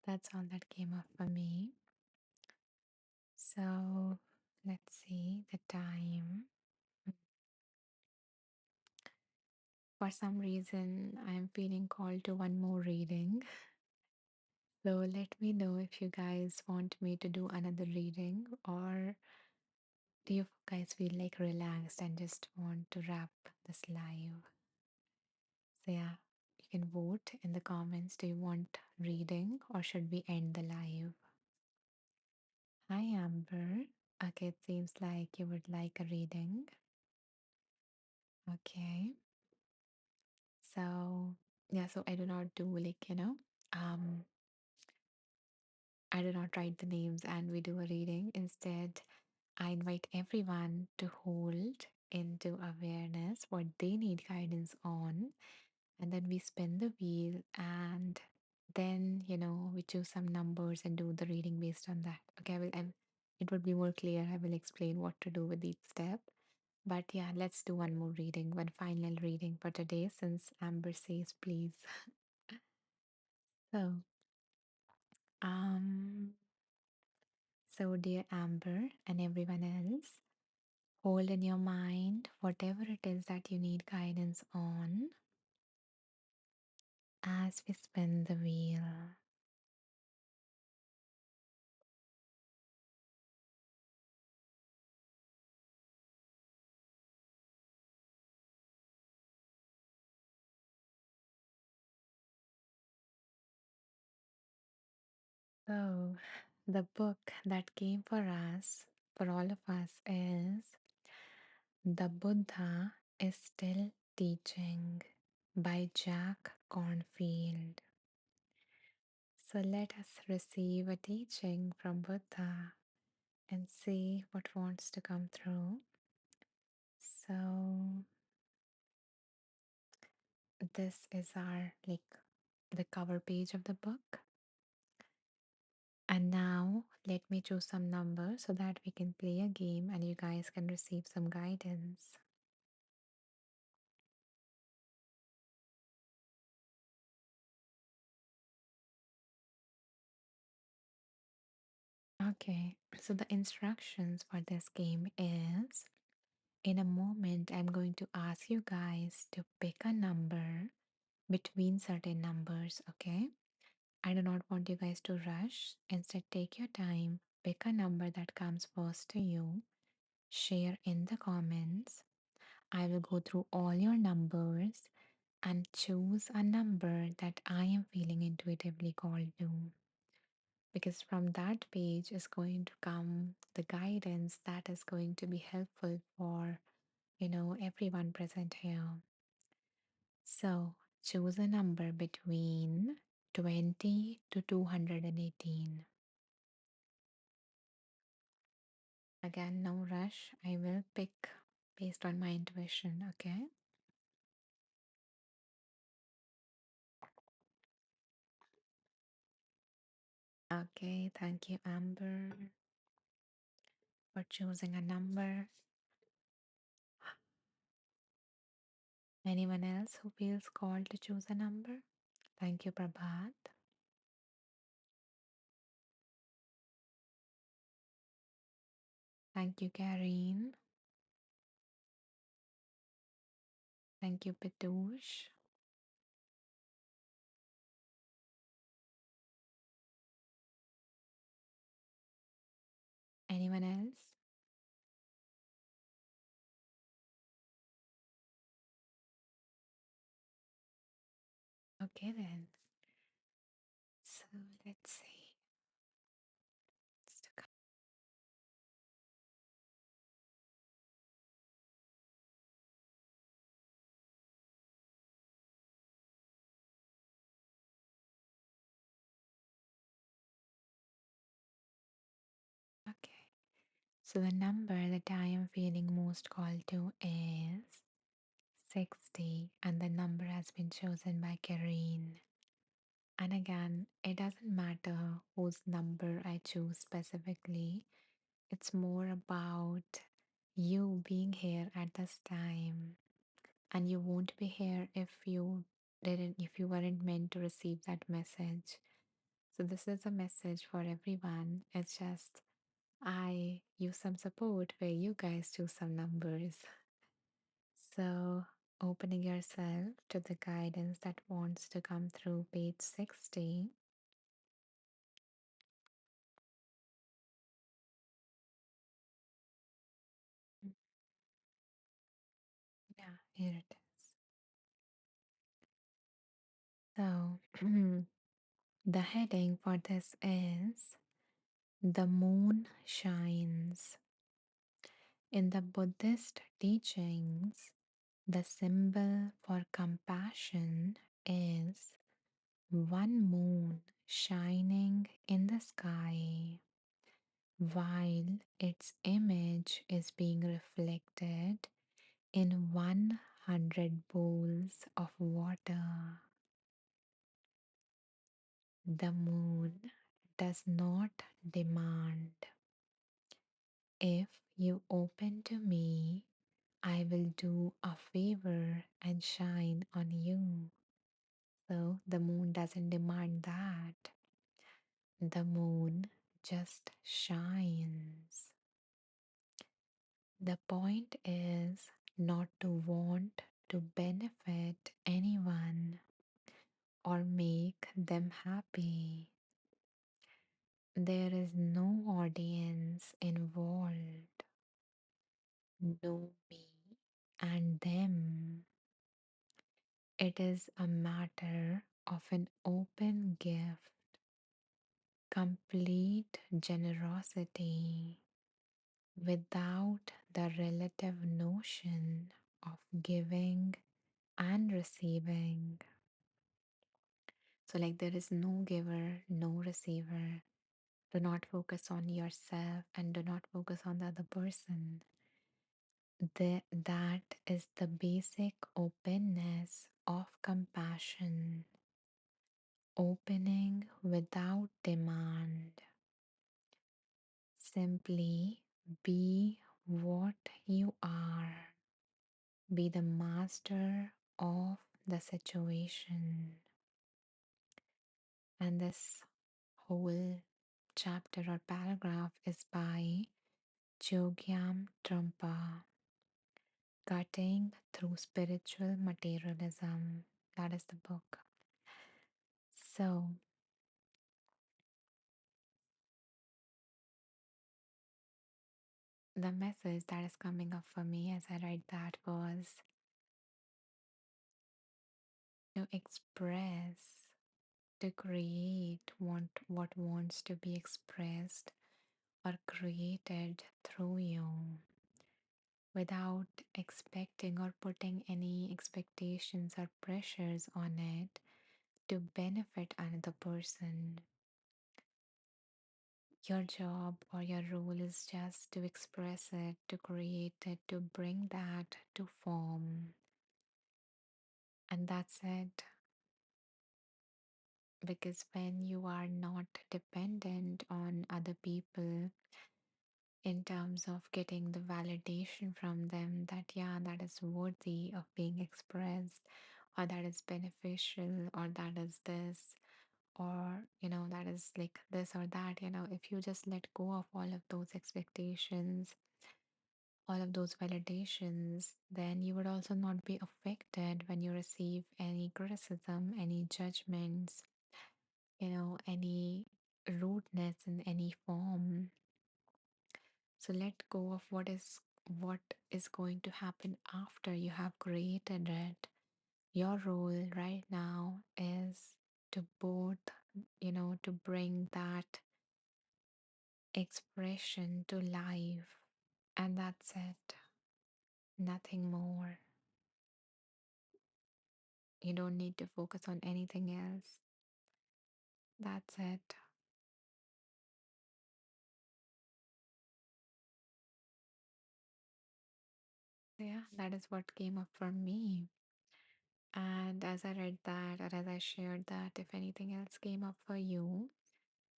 that's all that came up for me. So let's see the time. For some reason, I'm feeling called to one more reading. So let me know if you guys want me to do another reading, or do you guys feel like relaxed and just want to wrap this live? So, yeah, you can vote in the comments. Do you want reading or should we end the live? Hi, Amber. Okay, it seems like you would like a reading. Okay, so yeah, so I do not do like, um, I do not write the names and we do a reading. Instead, I invite everyone to hold into awareness what they need guidance on, and then we spin the wheel, and then we choose some numbers and do the reading based on that. Okay, it would be more clear. I will explain what to do with each step. But yeah, let's do one more reading, one final reading for today, since Amber says please. So, um, so dear Amber and everyone else, hold in your mind whatever it is that you need guidance on as we spin the wheel. So, the book that came for us, for all of us, is The Buddha is Still Teaching by Jack Cornfield. So, let us receive a teaching from Buddha and see what wants to come through. So, this is our the cover page of the book. And now let me choose some numbers so that we can play a game and you guys can receive some guidance. Okay, so the instructions for this game is in a moment I'm going to ask you guys to pick a number between certain numbers, okay? I do not want you guys to rush. Instead, take your time, pick a number that comes first to you, share in the comments. I will go through all your numbers and choose a number that I am feeling intuitively called to. Because from that page is going to come the guidance that is going to be helpful for, everyone present here. So choose a number between 20 to 218. Again, no rush. I will pick based on my intuition, okay? Okay, thank you, Amber, for choosing a number. Anyone else who feels called to choose a number? Thank you, Prabhat. Thank you, Kareen. Thank you, Pitush. Anyone else? Okay, then. So let's see. Okay. So the number that I am feeling most called to is 60, and the number has been chosen by Kareen. And again, it doesn't matter whose number I choose specifically, it's more about you being here at this time. And you won't be here if you weren't meant to receive that message. So this is a message for everyone. It's just I use some support where you guys choose some numbers. So opening yourself to the guidance that wants to come through page 60. Yeah, here it is. So the heading for this is The Moon Shines. In the Buddhist teachings, the symbol for compassion is one moon shining in the sky while its image is being reflected in 100 bowls of water. The moon does not demand. If you open to me, I will do a favor and shine on you. So the moon doesn't demand that. The moon just shines. The point is not to want to benefit anyone or make them happy. There is no audience involved, no me and them. It is a matter of an open gift, complete generosity without the relative notion of giving and receiving. So, like, there is no giver, no receiver. Do not focus on yourself and do not focus on the other person. That is the basic openness of compassion, opening without demand. Simply be what you are, be the master of the situation. And this whole chapter or paragraph is by Chogyam Trungpa, Cutting Through Spiritual Materialism. That is the book. So, the message that is coming up for me as I write that was to express, to create what wants to be expressed or created through you without expecting or putting any expectations or pressures on it to benefit another person. Your job or your role is just to express it, to create it, to bring that to form. And that's it. Because when you are not dependent on other people in terms of getting the validation from them that, yeah, that is worthy of being expressed, or that is beneficial, or that is this, or, that is like this or that, if you just let go of all of those expectations, all of those validations, then you would also not be affected when you receive any criticism, any judgments, any rudeness in any form. So let go of what is going to happen after you have created it. Your role right now is to both, to bring that expression to life. And that's it. Nothing more. You don't need to focus on anything else. That's it. Yeah, that is what came up for me. And as I read that, or as I shared that, if anything else came up for you,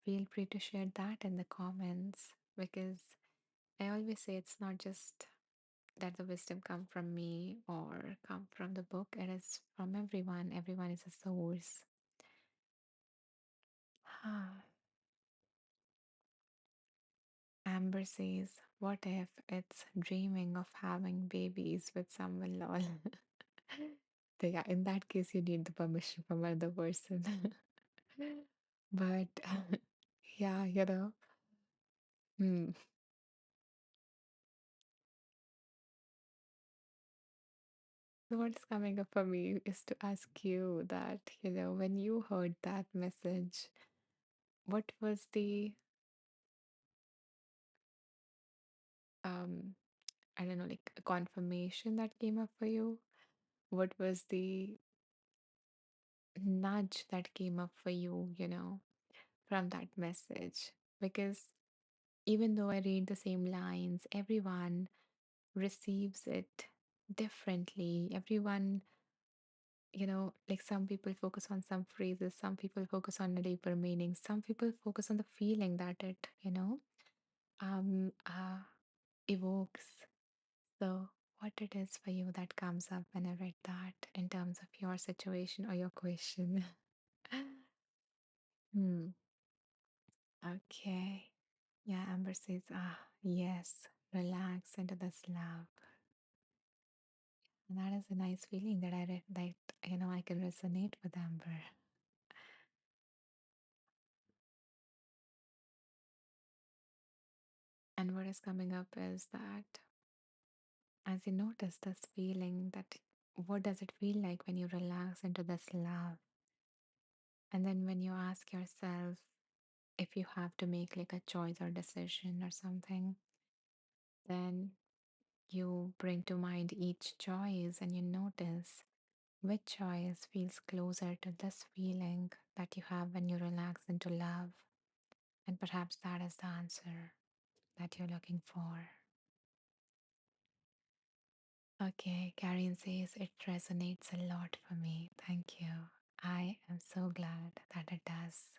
feel free to share that in the comments, because I always say it's not just that the wisdom come from me or come from the book, it is from everyone. Everyone is a source. Amber says, what if it's dreaming of having babies with someone? Lol. So yeah, in that case, you need the permission from another person. But yeah, hmm. So what's coming up for me is to ask you that, when you heard that message, what was the um I don't know, like confirmation that came up for you? What was the nudge that came up for you, from that message? Because even though I read the same lines, everyone receives it differently. Everyone, like some people focus on some phrases, some people focus on a deeper meaning, some people focus on the feeling that it, um, uh, evokes. So, what it is for you that comes up when I read that in terms of your situation or your question? Hmm. Okay. Yeah, Amber says, yes, relax into this love. And that is a nice feeling that I can resonate with Amber. And what is coming up is that as you notice this feeling, that what does it feel like when you relax into this love? And then when you ask yourself if you have to make like a choice or decision or something, then you bring to mind each choice and you notice which choice feels closer to this feeling that you have when you relax into love. And perhaps that is the answer that you're looking for. Okay, Karen says it resonates a lot for me. Thank you. I am so glad that it does.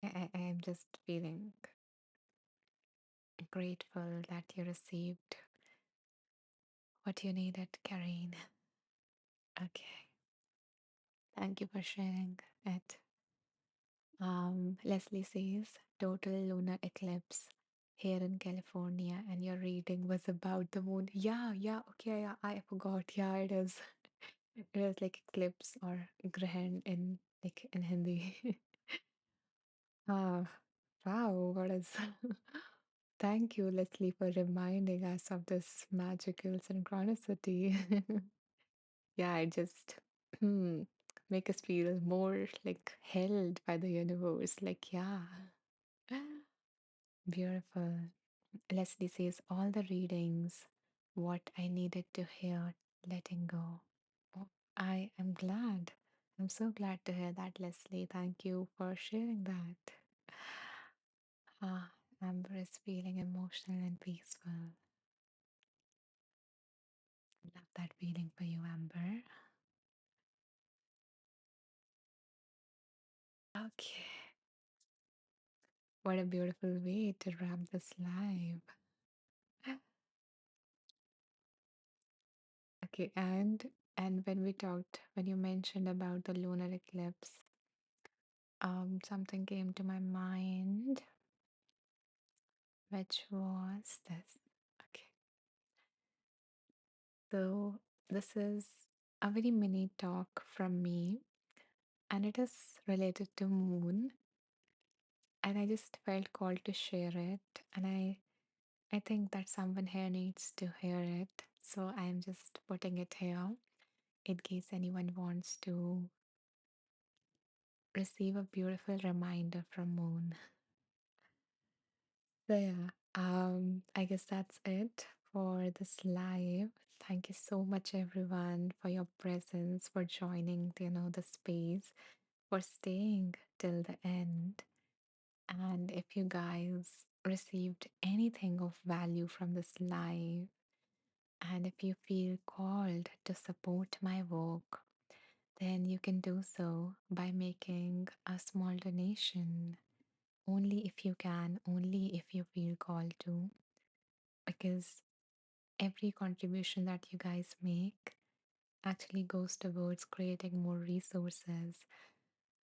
I am just feeling grateful that you received what you needed, Karen. Okay, thank you for sharing it. Leslie says total lunar eclipse here in California, and your reading was about the moon. Yeah, yeah, okay, yeah, I forgot. Yeah, it is. It is like eclipse or grahan in like in Hindi. Ah, wow, what is thank you, Leslie, for reminding us of this magical synchronicity. Yeah, it just make us feel more like held by the universe. Like, yeah, beautiful. Leslie says all the readings, what I needed to hear, letting go. Oh, I am glad. I'm so glad to hear that, Leslie. Thank you for sharing that. Ah, Amber is feeling emotional and peaceful. Love that feeling for you, Amber. Okay, what a beautiful way to wrap this live. Okay, and when we talked, when you mentioned about the lunar eclipse, something came to my mind, which was this. Okay, so this is a very mini talk from me, and it is related to moon, and I just felt called to share it, and I think that someone here needs to hear it, so I'm just putting it here in case anyone wants to receive a beautiful reminder from moon. So yeah, I guess that's it for this live. Thank you so much, everyone, for your presence, for joining, the space, for staying till the end. And if you guys received anything of value from this live, and if you feel called to support my work, then you can do so by making a small donation. Only if you can, only if you feel called to, because every contribution that you guys make actually goes towards creating more resources,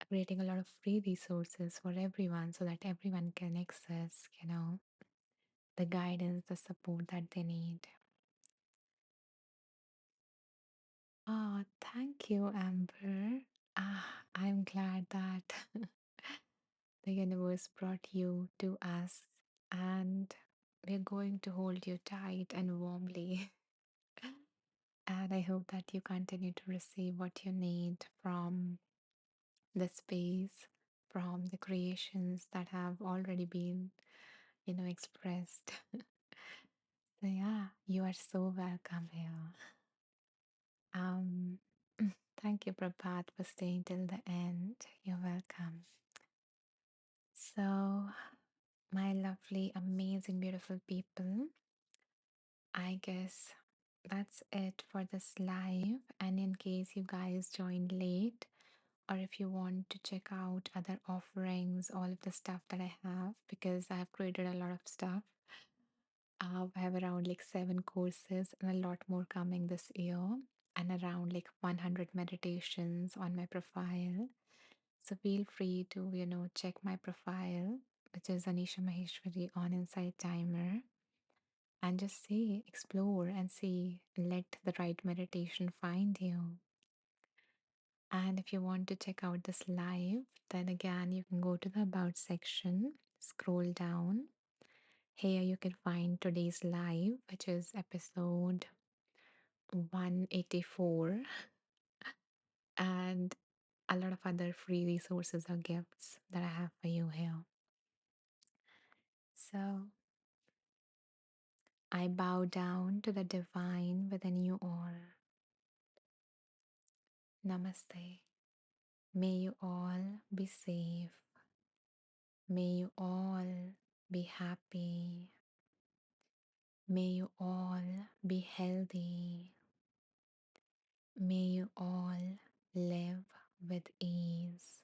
creating a lot of free resources for everyone so that everyone can access, the guidance, the support that they need. Oh, thank you, Amber. I'm glad that the universe brought you to us, and we're going to hold you tight and warmly. And I hope that you continue to receive what you need from the space, from the creations that have already been, expressed. So, yeah, you are so welcome here. Um, thank you, Prabhat, for staying till the end. You're welcome. So, my lovely, amazing, beautiful people, I guess that's it for this live. And in case you guys joined late, or if you want to check out other offerings, all of the stuff that I have, because I have created a lot of stuff. I have around like 7 courses and a lot more coming this year, and around like 100 meditations on my profile. So feel free to, check my profile, which is Anisha Maheshwari on Insight Timer, and just see, explore, and see, let the right meditation find you. And if you want to check out this live, then again, you can go to the About section, scroll down. Here you can find today's live, which is episode 184, and a lot of other free resources or gifts that I have for you here. So I bow down to the divine within you all. Namaste. May you all be safe. May you all be happy. May you all be healthy. May you all live with ease.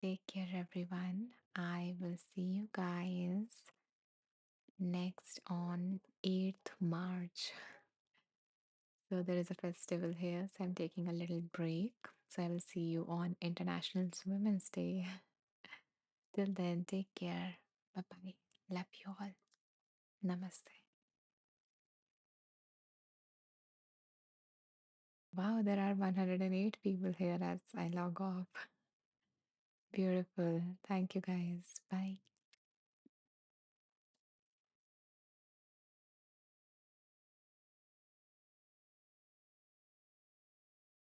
Take care, everyone. I will see you guys next on 8th March. So, there is a festival here, so I'm taking a little break. So, I will see you on International Women's Day. Till then, take care. Bye bye. Love you all. Namaste. Wow, there are 108 people here as I log off. Beautiful. Thank you guys. Bye.